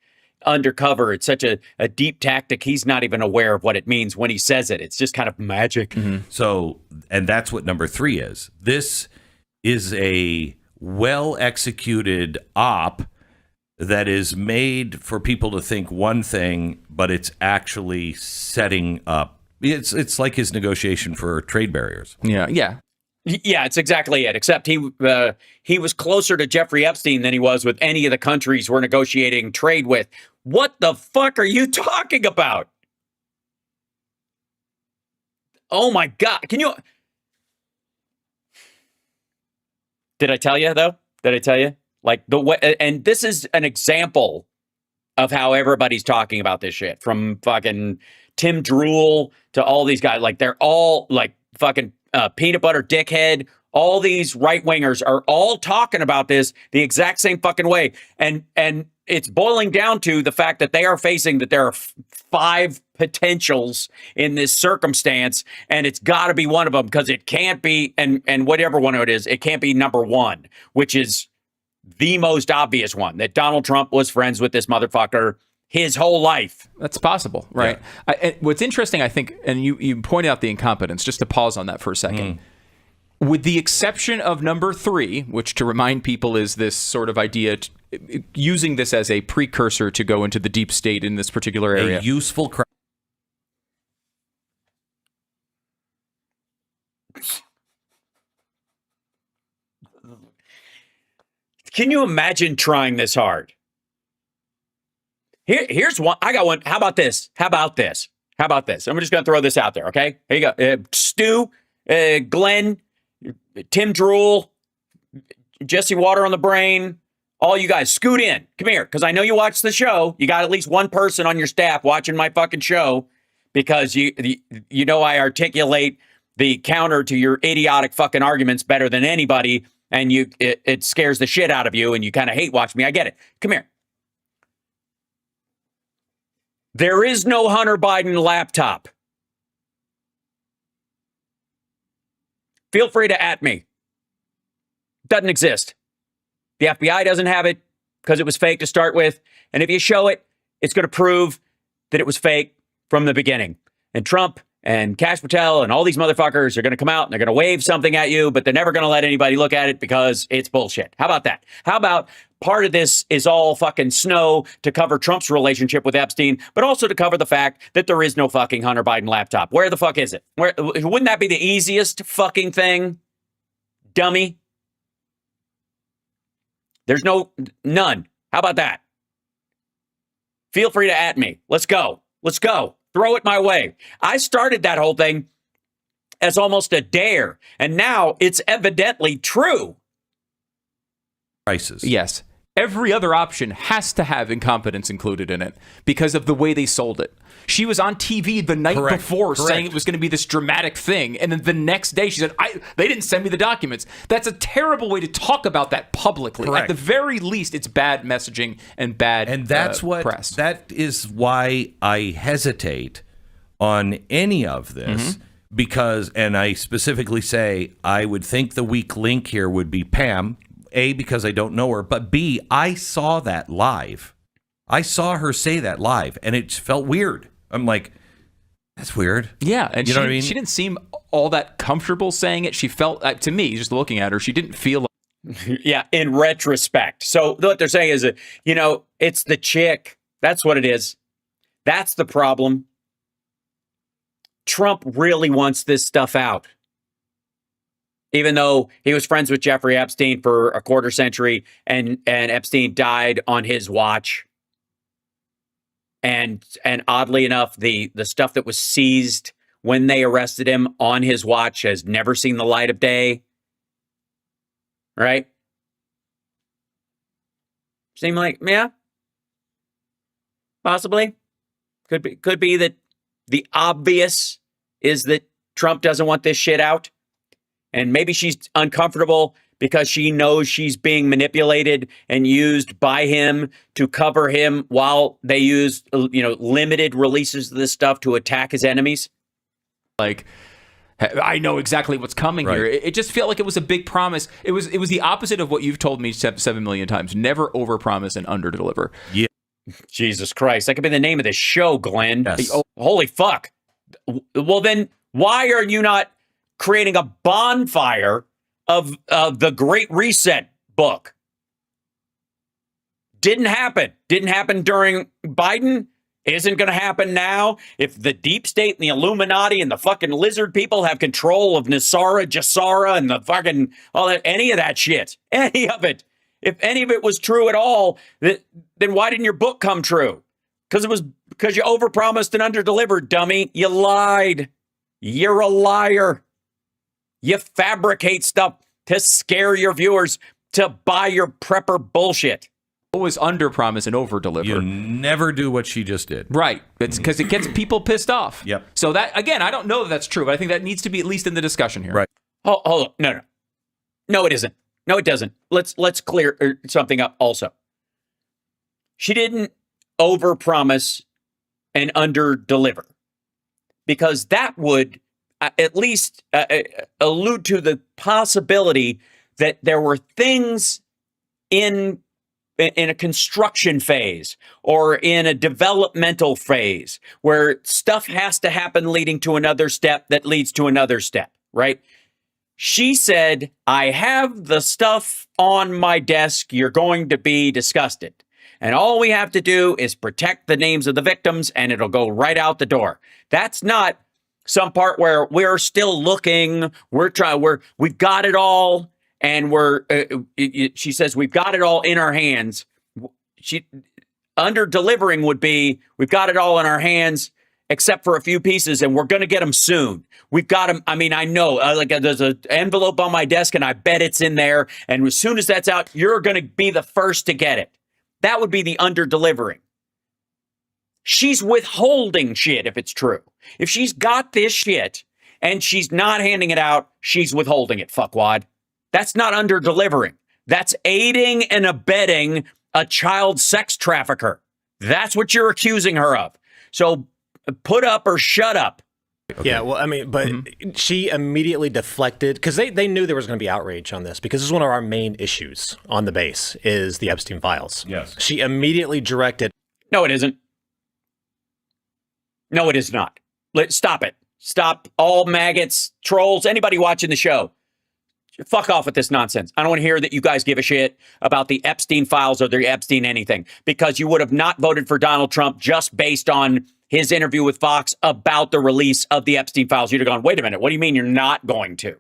undercover. It's such a deep tactic. He's not even aware of what it means when he says it. It's just kind of magic. Mm-hmm. So, and that's what number 3 is. This is a well-executed op that is made for people to think one thing, but it's actually setting up. It's like his negotiation for trade barriers. Yeah, it's exactly it. Except he was closer to Jeffrey Epstein than he was with any of the countries we're negotiating trade with. What the fuck are you talking about? Oh my God! Can you? Did I tell you though? Did I tell you? Like the way, and this is an example of how everybody's talking about this shit, from fucking Tim Drool to all these guys. Like they're all like fucking peanut butter dickhead. All these right wingers are all talking about this the exact same fucking way, and it's boiling down to the fact that they are facing that there are 5 potentials in this circumstance, and it's got to be one of them because it can't be, and whatever one it is, it can't be number 1, which is the most obvious one, that Donald Trump was friends with this motherfucker his whole life. That's possible, right? Yeah. And what's interesting, I think, and you pointed out the incompetence, just to pause on that for a second. With the exception of number 3, which, to remind people, is this sort of idea, using this as a precursor to go into the deep state in this particular area. A useful Can you imagine trying this hard? Here's one. I got one. How about this? I'm just going to throw this out there, okay? Here you go. Stu, Glenn, Tim Drool, Jesse Water on the Brain, all you guys, scoot in. Come here, because I know you watch the show. You got at least one person on your staff watching my fucking show because you know I articulate the counter to your idiotic fucking arguments better than anybody, and it scares the shit out of you, and you kind of hate watching me. I get it. Come here. There is no Hunter Biden laptop. Feel free to @me. Doesn't exist. The FBI doesn't have it because it was fake to start with. And if you show it, it's going to prove that it was fake from the beginning. And Trump and Kash Patel and all these motherfuckers are going to come out and they're going to wave something at you, but they're never going to let anybody look at it because it's bullshit. How about that? How about part of this is all fucking snow to cover Trump's relationship with Epstein, but also to cover the fact that there is no fucking Hunter Biden laptop. Where the fuck is it? Wouldn't that be the easiest fucking thing? Dummy. There's none. How about that? Feel free to @me. Let's go. Throw it my way. I started that whole thing as almost a dare, and now it's evidently true. Prices. Yes. Every other option has to have incompetence included in it because of the way they sold it. She was on TV the night before saying it was going to be this dramatic thing. And then the next day she said, they didn't send me the documents. That's a terrible way to talk about that publicly. Correct. At the very least, it's bad messaging and bad press. That is why I hesitate on any of this because, and I specifically say, I would think the weak link here would be Pam. A, because I don't know her, but B, I saw that live. I saw her say that live, and it felt weird. I'm like, that's weird. Yeah, and you know what I mean? She didn't seem all that comfortable saying it. She felt, to me, just looking at her, she didn't feel yeah, in retrospect. So what they're saying is, it's the chick. That's what it is. That's the problem. Trump really wants this stuff out. even though he was friends with Jeffrey Epstein for a quarter century, and Epstein died on his watch. And oddly enough, the stuff that was seized when they arrested him on his watch has never seen the light of day. Right? Seem like, yeah, possibly. Could be that the obvious is that Trump doesn't want this shit out. And maybe she's uncomfortable because she knows she's being manipulated and used by him to cover him while they use, limited releases of this stuff to attack his enemies. Like, I know exactly what's coming here. It just felt like it was a big promise. It was the opposite of what you've told me 7 million times. Never overpromise and underdeliver. Yeah. Jesus Christ. That could be the name of this show, Glenn. Yes. Oh, holy fuck. Well, then why are you not creating a bonfire of the Great Reset book? Didn't happen. Didn't happen during Biden. Isn't going to happen now. If the deep state and the Illuminati and the fucking lizard people have control of Nasara, Jassara, and the fucking all that, any of that shit, any of it, if any of it was true at all, then why didn't your book come true? Because you overpromised and underdelivered, dummy. You lied. You're a liar. You fabricate stuff to scare your viewers to buy your prepper bullshit. Always underpromise and overdeliver. You never do what she just did. Right. It's because it gets people pissed off. Yep. So that, again, I don't know that that's true, but I think that needs to be at least in the discussion here. Right. Hold on. No. No, it isn't. No, it doesn't. Let's clear something up also. She didn't overpromise and underdeliver, because that would at least allude to the possibility that there were things in a construction phase or in a developmental phase where stuff has to happen leading to another step that leads to another step, right? She said, I have the stuff on my desk. You're going to be disgusted. And all we have to do is protect the names of the victims and it'll go right out the door. That's not some part where we're still looking. We've got it all. And she says, we've got it all in our hands. Under delivering would be, we've got it all in our hands, except for a few pieces, and we're going to get them soon. We've got them. I mean, I know, there's an envelope on my desk, and I bet it's in there. And as soon as that's out, you're going to be the first to get it. That would be the under delivering. She's withholding shit if it's true. If she's got this shit and she's not handing it out, she's withholding it, fuckwad. That's not under delivering. That's aiding and abetting a child sex trafficker. That's what you're accusing her of. So put up or shut up. Okay. Yeah, well, I mean, but she immediately deflected, because they knew there was going to be outrage on this, because this is one of our main issues on the base is the Epstein files. Yes. She immediately directed. No, it isn't. No, it is not. Stop it. Stop all maggots, trolls, anybody watching the show. Fuck off with this nonsense. I don't want to hear that you guys give a shit about the Epstein files or the Epstein anything, because you would have not voted for Donald Trump just based on his interview with Fox about the release of the Epstein files. You'd have gone, wait a minute, what do you mean you're not going to?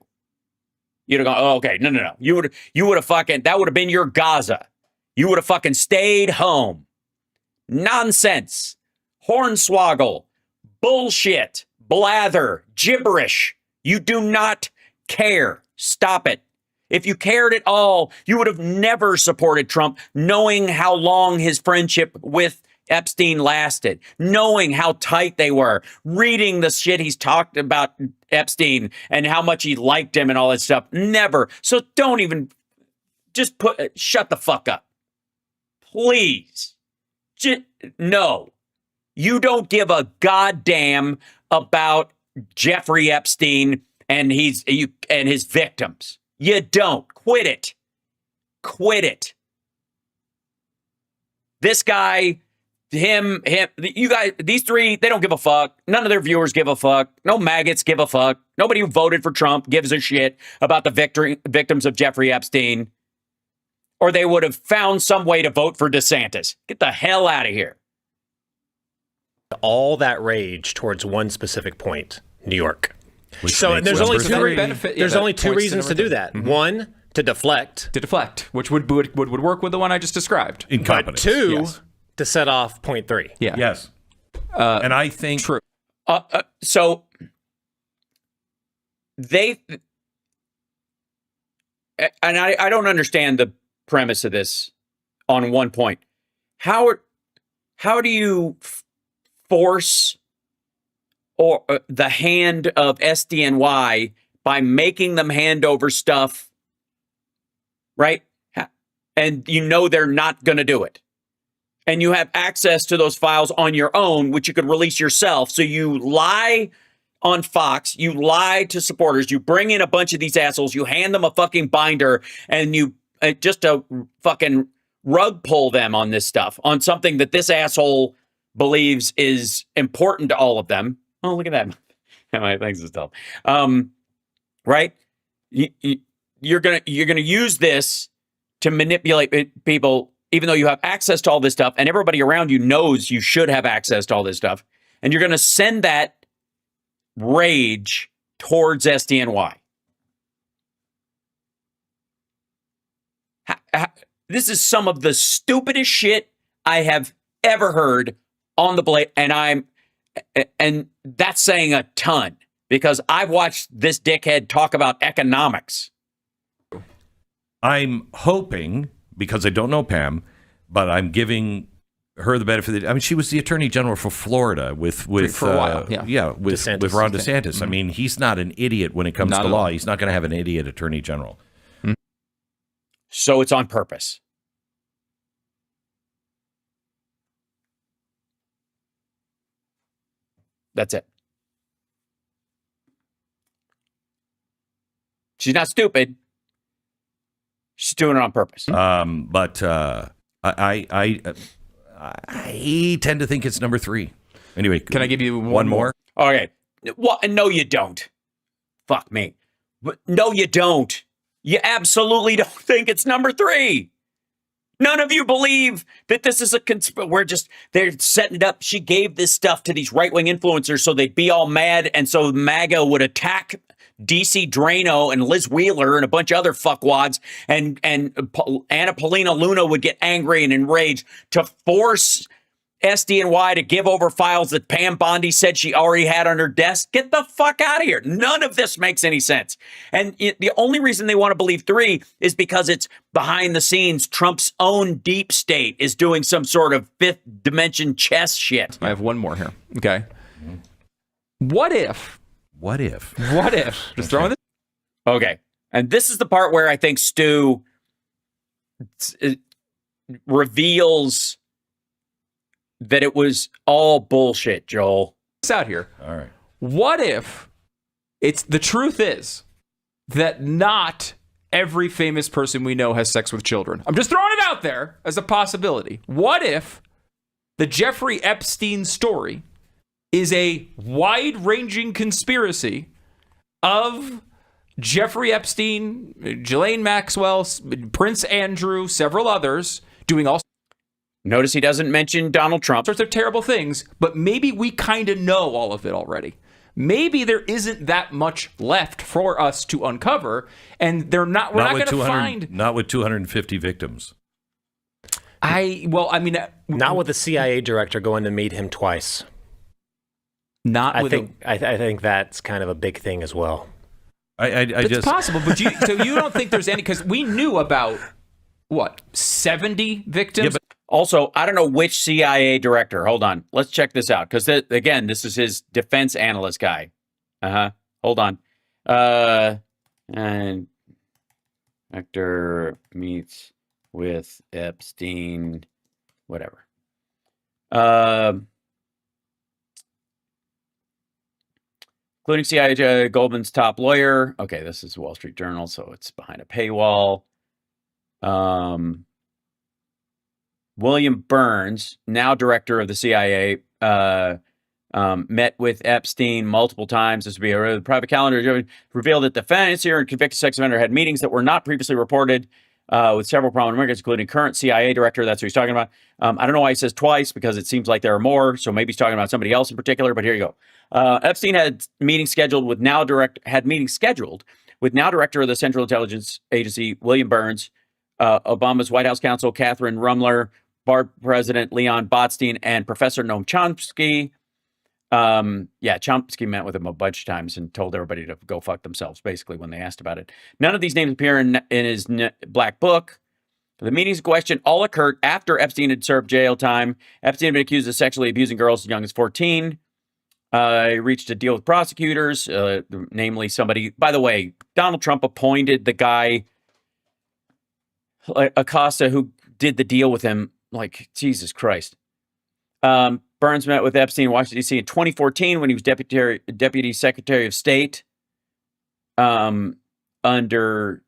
You'd have gone, oh, okay, no. You would have fucking, that would have been your Gaza. You would have fucking stayed home. Nonsense. Hornswoggle. Bullshit. Blather. Gibberish. You do not care. Stop it. If you cared at all, you would have never supported Trump, knowing how long his friendship with Epstein lasted, knowing how tight they were, reading the shit he's talked about Epstein and how much he liked him and all that stuff. Never. So don't even shut the fuck up. Please. No. You don't give a goddamn about Jeffrey Epstein and his victims. You don't. Quit it. Quit it. This guy, him, you guys, these three, they don't give a fuck. None of their viewers give a fuck. No maggots give a fuck. Nobody who voted for Trump gives a shit about the victims of Jeffrey Epstein. Or they would have found some way to vote for DeSantis. Get the hell out of here. All that rage towards one specific point, New York. So there's only two reasons to do that. Mm-hmm. One, to deflect. Which would work with the one I just described. Incompetence. But two, Yes. to set off point 3. Yeah. Yes. And I think True. So they, and I don't understand the premise of this on one point. How do you force the hand of SDNY by making them hand over stuff, right? And you know they're not going to do it. And you have access to those files on your own, which you could release yourself. So you lie on Fox, you lie to supporters, you bring in a bunch of these assholes, you hand them a fucking binder, and you just a fucking rug pull them on this stuff, on something that this asshole believes is important to all of them. Oh, look at that. My thanks is tough. Right? You're gonna use this to manipulate people, even though you have access to all this stuff, and everybody around you knows you should have access to all this stuff, and you're gonna send that rage towards SDNY. This is some of the stupidest shit I have ever heard on the blade, and that's saying a ton, because I've watched this dickhead talk about economics. I'm hoping, because I don't know Pam, but I'm giving her the benefit. I mean, she was the Attorney General for Florida with for a while, with Ron DeSantis. Mm-hmm. I mean, he's not an idiot when it comes to law. He's not going to have an idiot Attorney General. Mm-hmm. So it's on purpose. That's it. She's not stupid. She's doing it on purpose. But I tend to think it's number 3. Anyway, can I give you one more? Okay. Well, no, you don't. Fuck me. But no, you don't. You absolutely don't think it's number 3. None of you believe that this is a they're setting it up. She gave this stuff to these right-wing influencers so they'd be all mad, and so MAGA would attack DC Drano and Liz Wheeler and a bunch of other fuckwads, and Anna Paulina Luna would get angry and enraged to force SDNY to give over files that Pam Bondi said she already had on her desk. Get the fuck out of here. None of this makes any sense. And the only reason they want to believe 3 is because it's behind the scenes. Trump's own deep state is doing some sort of 5th dimension chess shit. I have one more here. Okay. What if? Just throwing this. Okay. And this is the part where I think Stu reveals that it was all bullshit, Joel. It's out here. All right. What if the truth is that not every famous person we know has sex with children? I'm just throwing it out there as a possibility. What if the Jeffrey Epstein story is a wide-ranging conspiracy of Jeffrey Epstein, Ghislaine Maxwell, Prince Andrew, several others doing all Notice he doesn't mention Donald Trump. sorts of terrible things, but maybe we kind of know all of it already. Maybe there isn't that much left for us to uncover, and we're not going to find. Not with 250 victims. Not with the CIA director going to meet him twice. I think that's kind of a big thing as well. It's possible, but you don't think there's any, because we knew about what, 70 victims? Yeah, but also, I don't know which CIA director. Hold on. Let's check this out. Because, again, this is his defense analyst guy. Hold on. And actor meets with Epstein, whatever. Including CIA Goldman's top lawyer. Okay, this is Wall Street Journal, so it's behind a paywall. William Burns, now director of the CIA, met with Epstein multiple times. This would be a private calendar. Revealed that the financier and convicted sex offender had meetings that were not previously reported. with several prominent Americans, including current CIA director. That's what he's talking about. I don't know why he says twice, because it seems like there are more. So maybe he's talking about somebody else in particular. But here you go. Epstein had meetings scheduled with now director of the Central Intelligence Agency, William Burns, Obama's White House counsel, Catherine Rumler, BART President Leon Botstein, and Professor Noam Chomsky. Chomsky met with him a bunch of times and told everybody to go fuck themselves, basically, when they asked about it. None of these names appear in his black book. The meetings in question all occurred after Epstein had served jail time. Epstein had been accused of sexually abusing girls as young as 14. He reached a deal with prosecutors, namely somebody. By the way, Donald Trump appointed the guy, Acosta, who did the deal with him. Like, Jesus Christ. Burns met with Epstein in Washington, D.C. in 2014 when he was Deputy Secretary of State under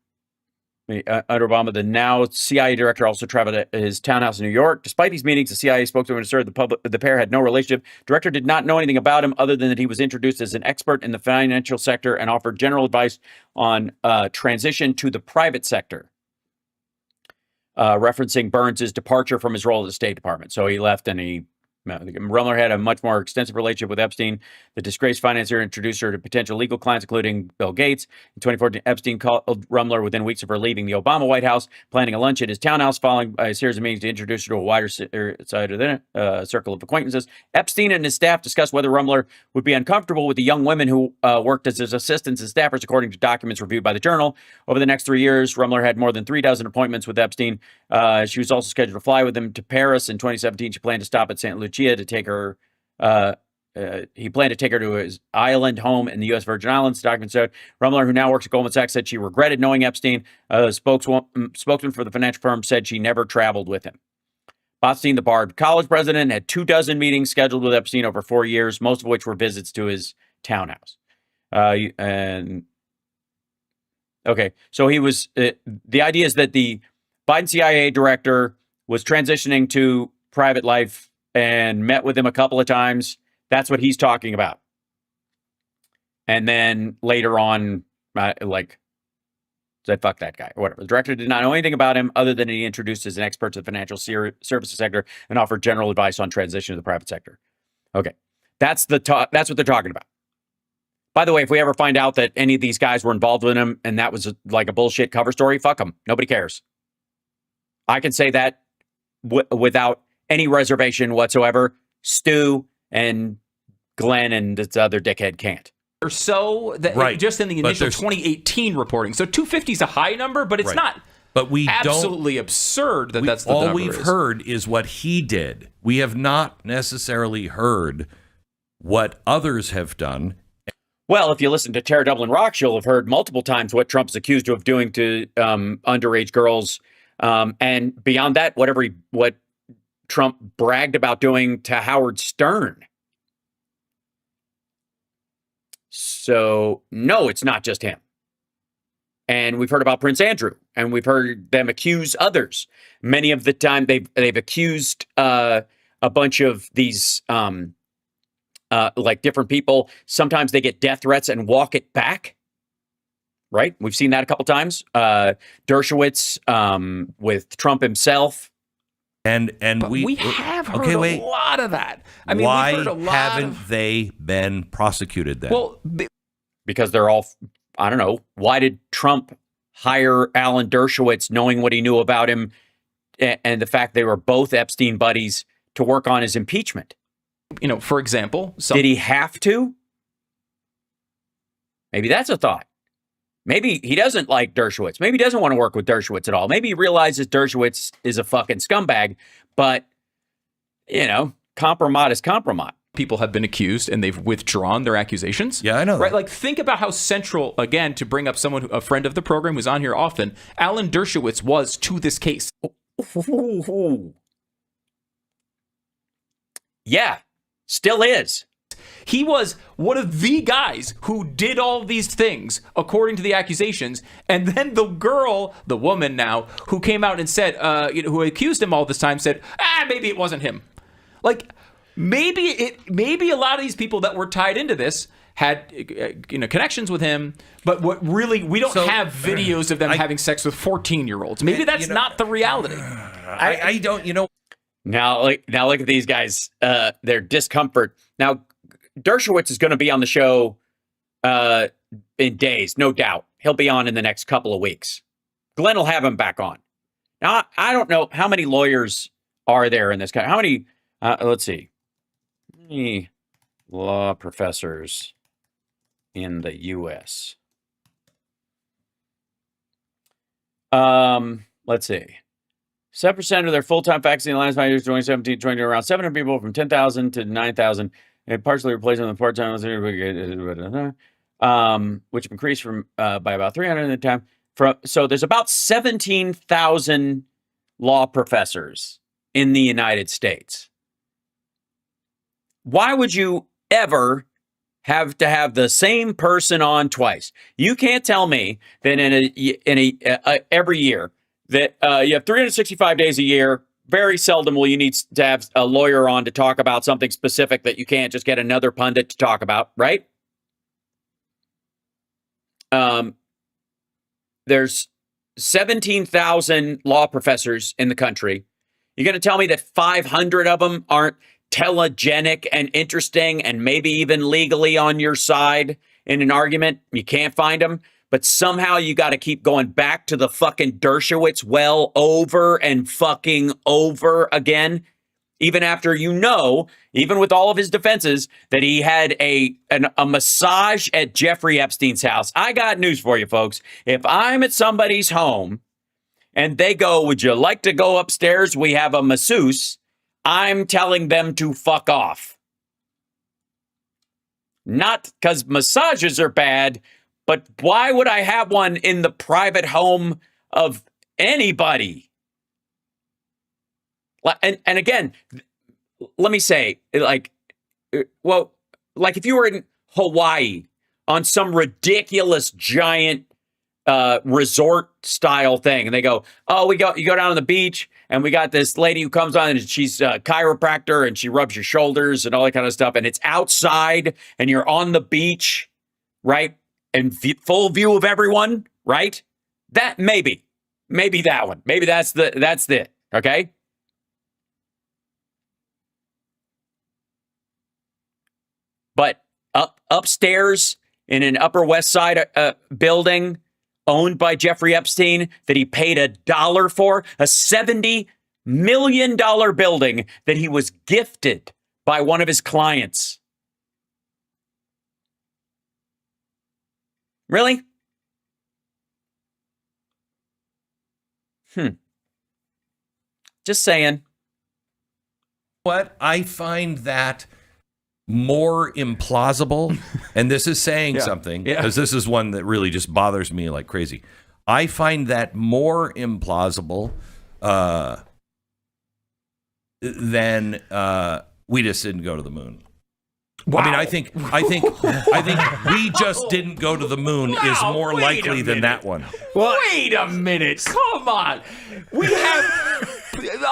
Obama. The now CIA director also traveled to his townhouse in New York. Despite these meetings, the CIA spokesman asserted the pair had no relationship. Director did not know anything about him other than that he was introduced as an expert in the financial sector and offered general advice on transition to the private sector, referencing Burns' departure from his role at the State Department. So he left and Rumler had a much more extensive relationship with Epstein. The disgraced financier introduced her to potential legal clients, including Bill Gates. In 2014, Epstein called Rumler within weeks of her leaving the Obama White House, planning a lunch at his townhouse, following a series of meetings to introduce her to a wider side of the circle of acquaintances. Epstein and his staff discussed whether Rumler would be uncomfortable with the young women who worked as his assistants and staffers, according to documents reviewed by the Journal. Over the next 3 years, Rumler had more than 36 appointments with Epstein. She was also scheduled to fly with him to Paris. In 2017, she planned to stop at St. Lucia to take her. He planned to take her to his island home in the U.S. Virgin Islands. Documents said Rumler, who now works at Goldman Sachs, said she regretted knowing Epstein. Spokesman for the financial firm said she never traveled with him. Botstein, the Bard College president, had 24 meetings scheduled with Epstein over 4 years, most of which were visits to his townhouse. So he was. The idea is that the Biden CIA director was transitioning to private life and met with him a couple of times. That's what he's talking about. And then later on, said, fuck that guy, or whatever. The director did not know anything about him other than he introduced as an expert to the financial services sector and offered general advice on transition to the private sector. Okay. That's what they're talking about. By the way, if we ever find out that any of these guys were involved with him and that was like a bullshit cover story, fuck them. Nobody cares. I can say that without any reservation whatsoever. Stu and Glenn and this other dickhead can't. Or so that right. Just in the initial 2018 reporting. So 250 is a high number, but it's right. not. But we absolutely absurd that that's the number. All we've heard is what he did. We have not necessarily heard what others have done. Well, if you listen to Tara Dublin Rock, you'll have heard multiple times what Trump's accused of doing to underage girls. And beyond that, what Trump bragged about doing to Howard Stern. So, no, it's not just him. And we've heard about Prince Andrew, and we've heard them accuse others. Many of the time, they've accused a bunch of these different people. Sometimes they get death threats and walk it back. Right? We've seen that a couple times. Dershowitz with Trump himself. And we have heard a lot of that. I mean, why we've heard a lot haven't they been prosecuted then? Well, because they're all, I don't know. Why did Trump hire Alan Dershowitz, knowing what he knew about him and the fact they were both Epstein buddies, to work on his impeachment? For example, did he have to? Maybe that's a thought. Maybe he doesn't like Dershowitz. Maybe he doesn't want to work with Dershowitz at all. Maybe he realizes Dershowitz is a fucking scumbag, but, compromise is compromise. People have been accused and they've withdrawn their accusations. Yeah, I know. Right? Like, think about how central, again, to bring up a friend of the program who's on here often, Alan Dershowitz was to this case. Yeah, still is. He was one of the guys who did all these things, according to the accusations. And then the woman now, who came out and said, who accused him all this time, said, maybe it wasn't him. Like, maybe a lot of these people that were tied into this had connections with him, but what really we don't have videos of them having sex with 14-year-olds. Maybe that's not the reality. I don't, Now look at these guys, their discomfort. Now, Dershowitz is going to be on the show in days, no doubt. He'll be on in the next couple of weeks. Glenn will have him back on. Now, I don't know how many lawyers are there in this country. How many, let's see, how many law professors in the U.S.? Let's see. 7% of their full-time faculty in the last 5 years, 2017, joined around 700 people from 10,000 to 9,000, and partially replaced them with part-time, which increased from by about 300 at the time. So there's about 17,000 law professors in the United States. Why would you ever have to have the same person on twice? You can't tell me that every year that you have 365 days a year. Very seldom will you need to have a lawyer on to talk about something specific that you can't just get another pundit to talk about, right? There's 17,000 law professors in the country. You're going to tell me that 500 of them aren't telegenic and interesting and maybe even legally on your side in an argument? You can't find them, but somehow you got to keep going back to the fucking Dershowitz well over and fucking over again, even after even with all of his defenses, that he had a massage at Jeffrey Epstein's house. I got news for you, folks. If I'm at somebody's home and they go, "Would you like to go upstairs? We have a masseuse," I'm telling them to fuck off. Not because massages are bad, but why would I have one in the private home of anybody? And again, let me say, like if you were in Hawaii on some ridiculous giant resort style thing, and they go, "Oh, you go down on the beach, and we got this lady who comes on, and she's a chiropractor, and she rubs your shoulders and all that kind of stuff, and it's outside, and you're on the beach, right, and full view of everyone, right? That maybe that one, maybe that's it, okay." But upstairs in an Upper West Side building owned by Jeffrey Epstein that he paid $1 for, a $70 million building that he was gifted by one of his clients. Really? Just saying. What? I find that more implausible, and this is saying something, because this is one that really just bothers me like crazy. I find that more implausible than we just didn't go to the moon. Wow. I mean, I think we just didn't go to the moon is more likely than that one. Well, wait a minute. Come on. We have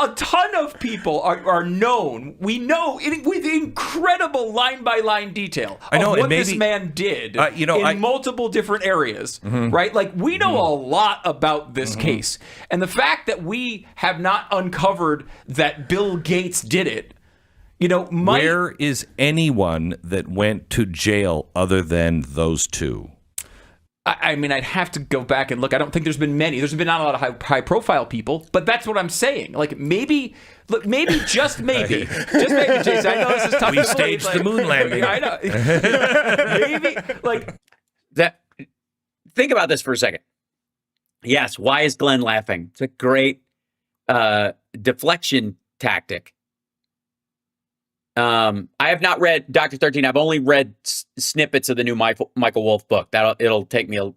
a ton of people are known. We know with incredible line-by-line detail of what this man did in multiple different areas, right? Like, we know a lot about this case. And the fact that we have not uncovered that Bill Gates did it, where is anyone that went to jail other than those two? I mean, I'd have to go back and look. I don't think there's been many. There's been not a lot of high-profile people, but that's what I'm saying. Like, just maybe, Jason. I know this is tough. We staged the moon landing. I know. Maybe, like that. Think about this for a second. Yes, why is Glenn laughing? It's a great deflection tactic. I have not read Dr. 13. I've only read snippets of the new Michael Wolff book. It'll take me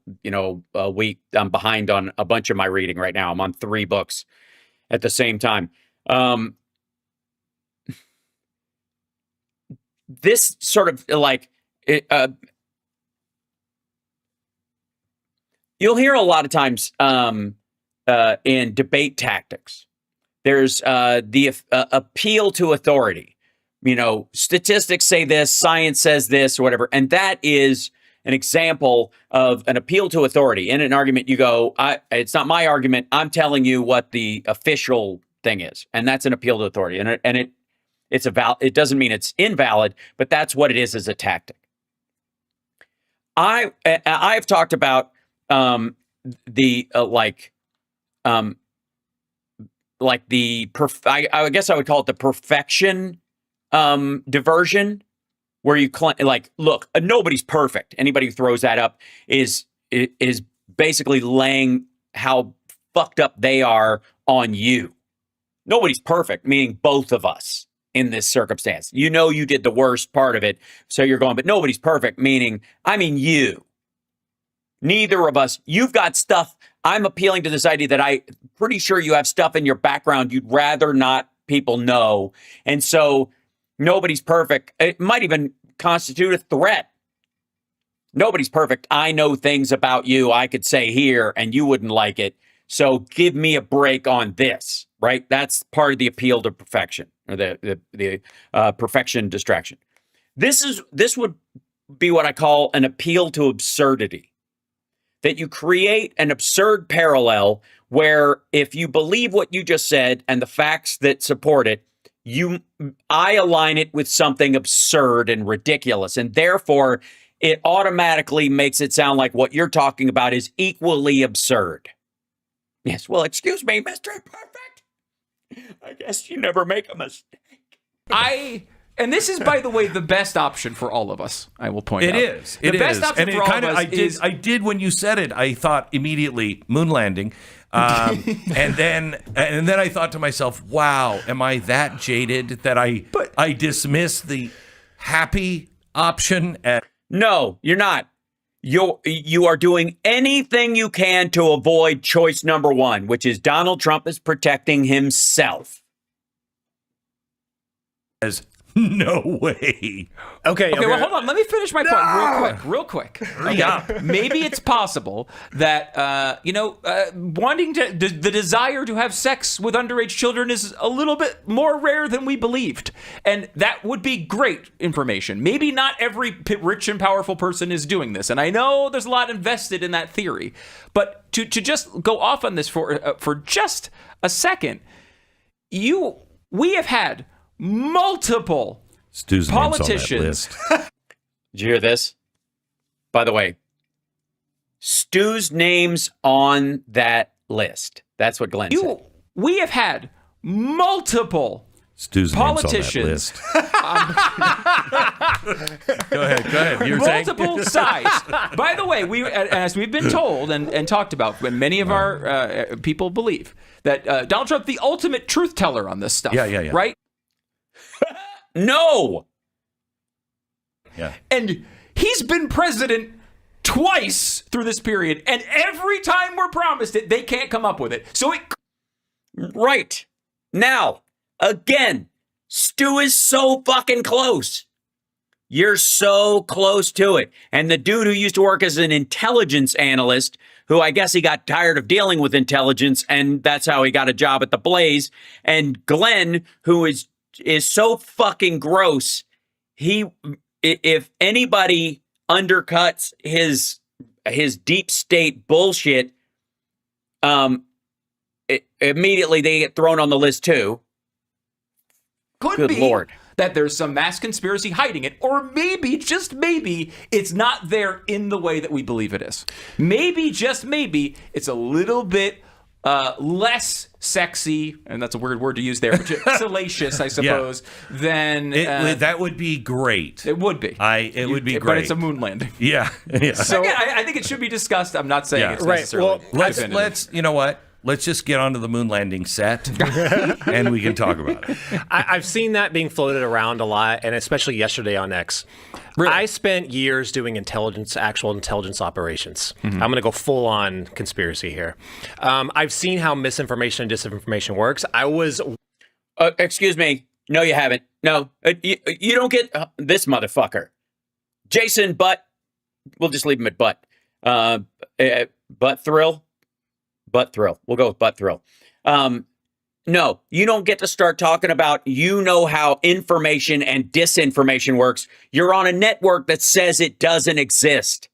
a week. I'm behind on a bunch of my reading right now. I'm on 3 books at the same time. This sort of you'll hear a lot of times in debate tactics. There's the appeal to authority. statistics say this, science says this, or whatever. And that is an example of an appeal to authority. In an argument, you go, it's not my argument. I'm telling you what the official thing is. And that's an appeal to authority. And it doesn't mean it's invalid, but that's what it is as a tactic. I've talked about I guess I would call it the perfection diversion, where you look, nobody's perfect. Anybody who throws that up is basically laying how fucked up they are on you. Nobody's perfect, meaning both of us in this circumstance. You did the worst part of it, so you're going, but nobody's perfect, meaning, you. Neither of us. You've got stuff. I'm appealing to this idea that I'm pretty sure you have stuff in your background you'd rather not people know. And so nobody's perfect. It might even constitute a threat. Nobody's perfect. I know things about you I could say here and you wouldn't like it. So give me a break on this, right? That's part of the appeal to perfection, or the perfection distraction. This would be what I call an appeal to absurdity. That you create an absurd parallel where if you believe what you just said and the facts that support it, I align it with something absurd and ridiculous. And therefore, it automatically makes it sound like what you're talking about is equally absurd. Yes, well, excuse me, Mr. Perfect. I guess you never make a mistake. And this is, by the way, the best option for all of us. I will point out. It is. The best option for all of us I did when you said it. I thought immediately moon landing, and then I thought to myself, "Wow, am I that jaded that I dismiss the happy option?" No, you're not. You are doing anything you can to avoid choice number one, which is Donald Trump is protecting himself. No way. Okay, well, hold on. Let me finish my point real quick. Okay. Yeah. Maybe it's possible that, wanting the desire to have sex with underage children is a little bit more rare than we believed. And that would be great information. Maybe not every rich and powerful person is doing this. And I know there's a lot invested in that theory. But to just go off on this for just a second, we have had multiple Stu's politicians. Did you hear this? By the way, Stu's name's on that list. That's what Glenn said. We have had multiple Stu's politicians. Go ahead. You were multiple sides. By the way, as we've been told and talked about, when many of our people believe that Donald Trump, the ultimate truth teller on this stuff. Yeah. Right? No. Yeah. And he's been president twice through this period, and every time we're promised it, they can't come up with it. Right. Now, again, Stu is so fucking close. You're so close to it. And the dude who used to work as an intelligence analyst, who I guess he got tired of dealing with intelligence, and that's how he got a job at the Blaze, and Glenn, who is so fucking gross. If anybody undercuts his deep state bullshit, immediately they get thrown on the list too. Good Lord. That there's some mass conspiracy hiding it, or maybe, just maybe, it's not there in the way that we believe it is. Maybe, just maybe, it's a little bit less sexy, and that's a weird word to use there, but salacious, I suppose, than... that would be great. It would be. It would be great. But it's a moon landing. Yeah. So again, I think it should be discussed. I'm not saying it's necessarily... Well, let's you know what? Let's just get onto the moon landing set, and we can talk about it. I've seen that being floated around a lot, and especially yesterday on X. Really? I spent years doing actual intelligence operations. Mm-hmm. I'm going to go full on conspiracy here. I've seen how misinformation and disinformation works. I was... excuse me. No, you haven't. No, you don't get this motherfucker. Jason Butt. We'll just leave him at Butt. Butt Thrill. Butt Thrill. We'll go with Butt Thrill. No, you don't get to start talking about, how information and disinformation works. You're on a network that says it doesn't exist.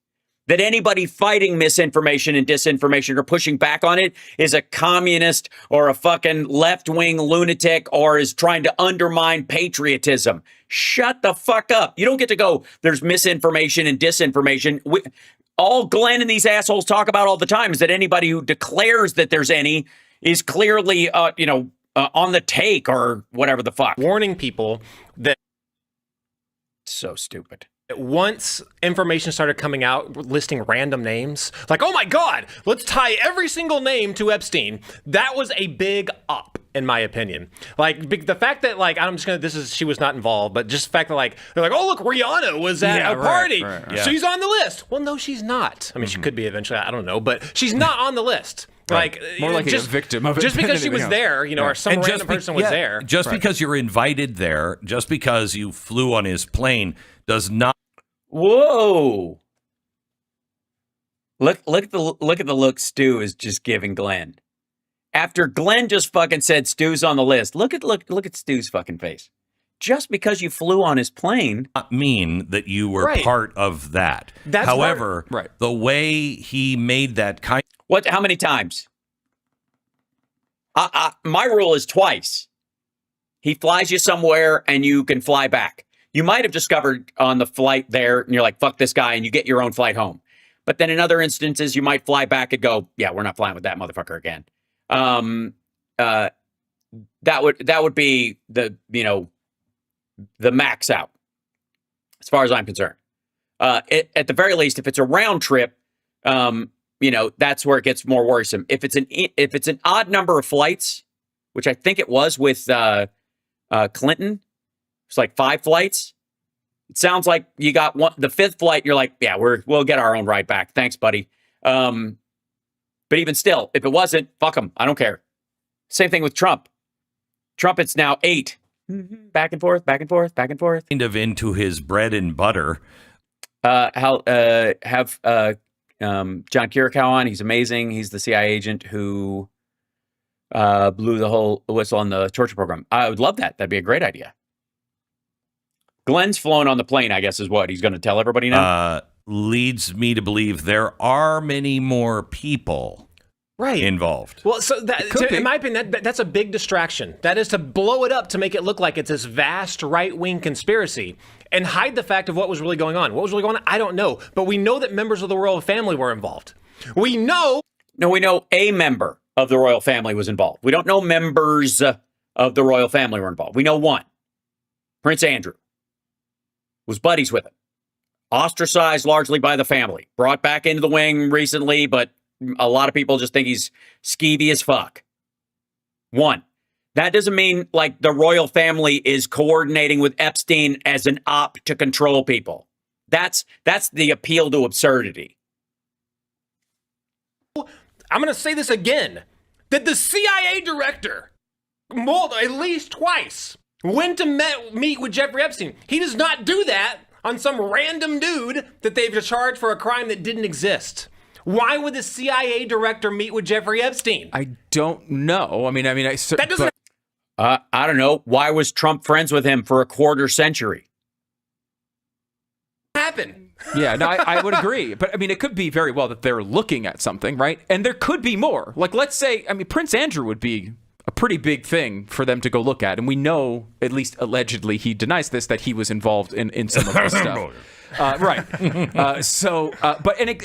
That anybody fighting misinformation and disinformation or pushing back on it is a communist or a fucking left-wing lunatic or is trying to undermine patriotism. Shut the fuck up. You don't get to go, there's misinformation and disinformation. All Glenn and these assholes talk about all the time is that anybody who declares that there's any is clearly, on the take or whatever the fuck. Warning people that. So stupid. Once information started coming out listing random names, like, oh my God, let's tie every single name to Epstein. That was a big up, in my opinion. Like, the fact that, like, she was not involved, but just the fact that, like, they're like, oh, look, Rihanna was at a party. Right. She's on the list. Well, no, she's not. I mean, she could be eventually. I don't know, but she's not on the list. Like, more like just a victim of it. Just because she was there, or some random person was there. Just because you're invited there, just because you flew on his plane, does not. Whoa! Look at the look Stu is just giving Glenn. After Glenn just fucking said Stu's on the list, look at Stu's fucking face. Just because you flew on his plane, not mean that you were part of that. However, the way he made that kind. What? How many times? My rule is twice. He flies you somewhere and you can fly back. You might have discovered on the flight there and you're like, fuck this guy, and you get your own flight home. But then in other instances, you might fly back and go, yeah, we're not flying with that motherfucker again. That would be the max out as far as I'm concerned. At the very least, if it's a round trip, that's where it gets more worrisome. If it's an odd number of flights, which I think it was with Clinton, it's like 5 flights. It sounds like you got the 5th flight. You're like, yeah, we'll get our own ride back. Thanks, buddy. But even still, if it wasn't, fuck them. I don't care. Same thing with Trump. Trump, it's now 8. Back and forth, back and forth, back and forth. Kind of into his bread and butter. Have John Kirikow on. He's amazing. He's the CIA agent who blew the whole whistle on the torture program. I would love that. That'd be a great idea. Glenn's flown on the plane, I guess, is what he's going to tell everybody now. Leads me to believe there are many more people involved. Well, so in my opinion, that's a big distraction. That is to blow it up to make it look like it's this vast right-wing conspiracy and hide the fact of what was really going on. What was really going on? I don't know. But we know that members of the royal family were involved. We know a member of the royal family was involved. We don't know members of the royal family were involved. We know one. Prince Andrew was buddies with him. Ostracized largely by the family. Brought back into the wing recently, but a lot of people just think he's skeevy as fuck. One. That doesn't mean like the royal family is coordinating with Epstein as an op to control people. That's the appeal to absurdity. I'm going to say this again. That the CIA director, at least twice, went to meet with Jeffrey Epstein. He does not do that on some random dude that they've charged for a crime that didn't exist. Why would the CIA director meet with Jeffrey Epstein? I don't know. That doesn't. I don't know. Why was Trump friends with him for a quarter century? Happen. Yeah, no, I would agree. But it could be very well that they're looking at something, right? And there could be more. Like, let's say, Prince Andrew would be a pretty big thing for them to go look at. And we know, at least allegedly, he denies this, that he was involved in some of this stuff. Right.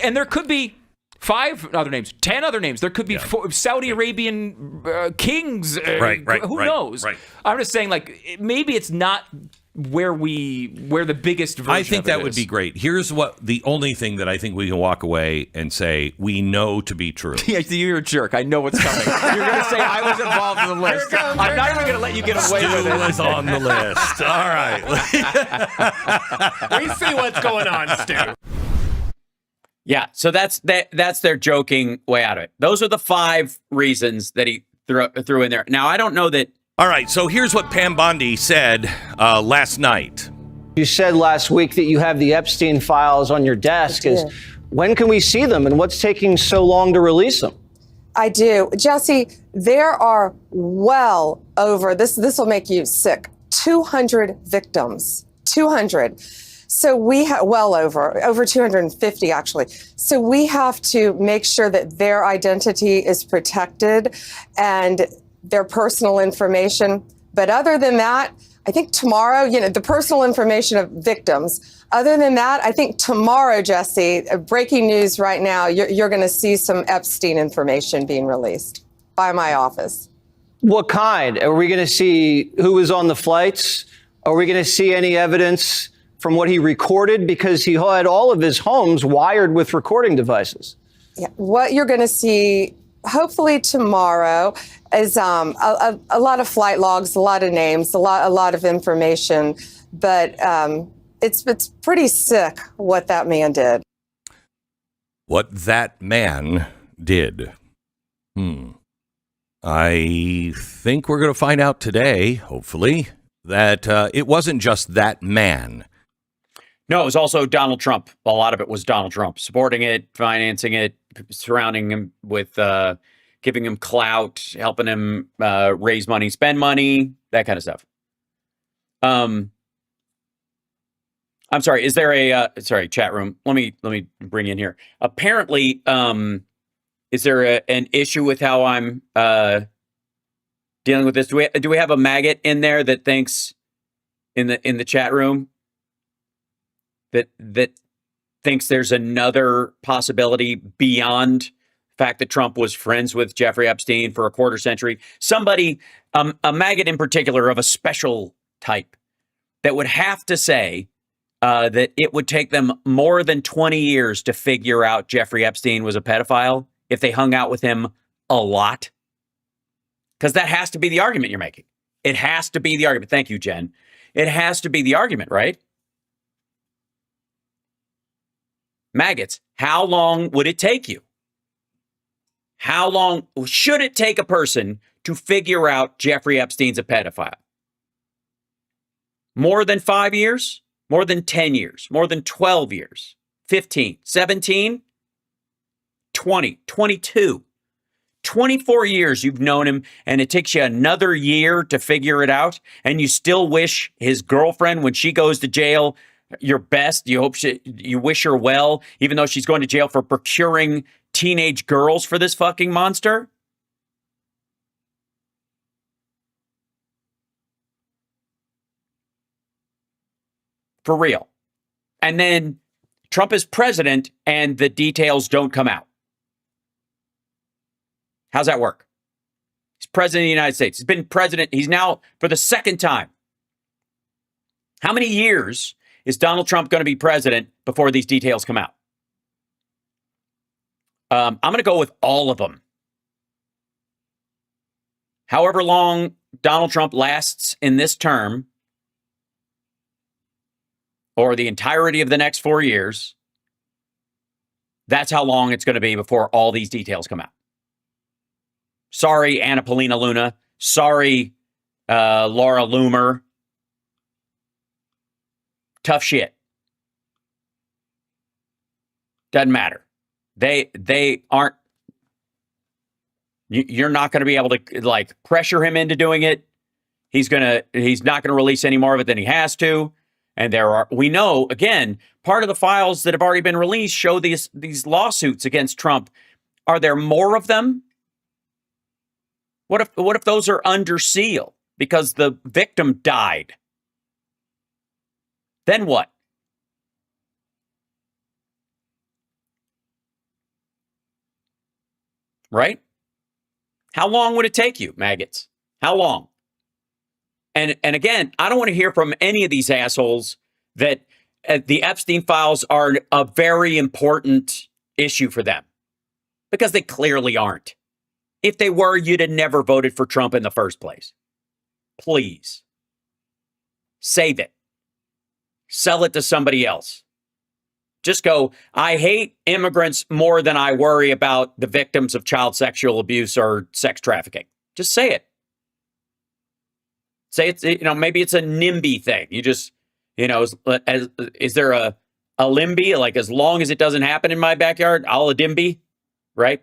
And there could be 5 other names, 10 other names. There could be Saudi Arabian kings. Who knows? Right. I'm just saying, like, maybe it's not where the biggest version I think of it that would be great. Here's the only thing that I think we can walk away and say we know to be true. Yeah, you're a jerk. I know what's coming. You're going to say I was involved in the list. I'm not even going to let you get away with it. Stu was on the list. All right. We see what's going on, Stu. Yeah, so that's their joking way out of it. Those are the 5 reasons that he threw in there. Now, I don't know that. All right, so here's what Pam Bondi said last night. You said last week that you have the Epstein files on your desk. When can we see them, and what's taking so long to release them? I do. Jesse, there are well over, this will make you sick, 200 victims. 200. So we have over 250 actually. So we have to make sure that their identity is protected and their personal information. But other than that, I think tomorrow, the personal information of victims. Other than that, I think tomorrow, Jesse, breaking news right now, you're going to see some Epstein information being released by my office. What kind? Are we going to see who was on the flights? Are we going to see any evidence from what he recorded? Because he had all of his homes wired with recording devices. Yeah, what you're going to see, hopefully tomorrow, is a lot of flight logs, a lot of names, a lot of information. But it's pretty sick what that man did. What that man did. I think we're going to find out today, hopefully, that it wasn't just that man. No, it was also Donald Trump. A lot of it was Donald Trump supporting it, financing it, surrounding him with, giving him clout, helping him raise money, spend money, that kind of stuff. I'm sorry. Is there a chat room? Let me bring you in here. Apparently, is there an issue with how I'm dealing with this? Do we have a maggot in there that thinks in the chat room that thinks there's another possibility beyond the fact that Trump was friends with Jeffrey Epstein for a quarter century? Somebody, a maggot in particular of a special type, that would have to say that it would take them more than 20 years to figure out Jeffrey Epstein was a pedophile if they hung out with him a lot. Because that has to be the argument you're making. It has to be the argument. Thank you, Jen. It has to be the argument, right? Maggots, how long would it take you? How long should it take a person to figure out Jeffrey Epstein's a pedophile? More than 5 years? More than 10 years? More than 12 years? 15? 17? 20? 22? 24 years you've known him, and it takes you another year to figure it out, and you still wish his girlfriend, when she goes to jail, your best. You hope you wish her well, even though she's going to jail for procuring teenage girls for this fucking monster? For real. And then Trump is president and the details don't come out. How's that work? He's president of the United States. He's been president. He's now for the second time. How many years is Donald Trump going to be president before these details come out? I'm going to go with all of them. However long Donald Trump lasts in this term, or the entirety of the next 4 years, that's how long it's going to be before all these details come out. Sorry, Anna Paulina Luna. Sorry, Laura Loomer. Tough shit. Doesn't matter. They aren't. You're not going to be able to pressure him into doing it. He's not going to release any more of it than he has to. And we know, again, part of the files that have already been released show these lawsuits against Trump. Are there more of them? What if those are under seal because the victim died? Then what? Right? How long would it take you, maggots? How long? And again, I don't want to hear from any of these assholes that the Epstein files are a very important issue for them, because they clearly aren't. If they were, you'd have never voted for Trump in the first place. Please. Save it. Sell it to somebody else. Just go, I hate immigrants more than I worry about the victims of child sexual abuse or sex trafficking. Just say it. Say it's, maybe it's a NIMBY thing. You just, is there a LIMBY? Like, as long as it doesn't happen in my backyard, I'll a DIMBY, right?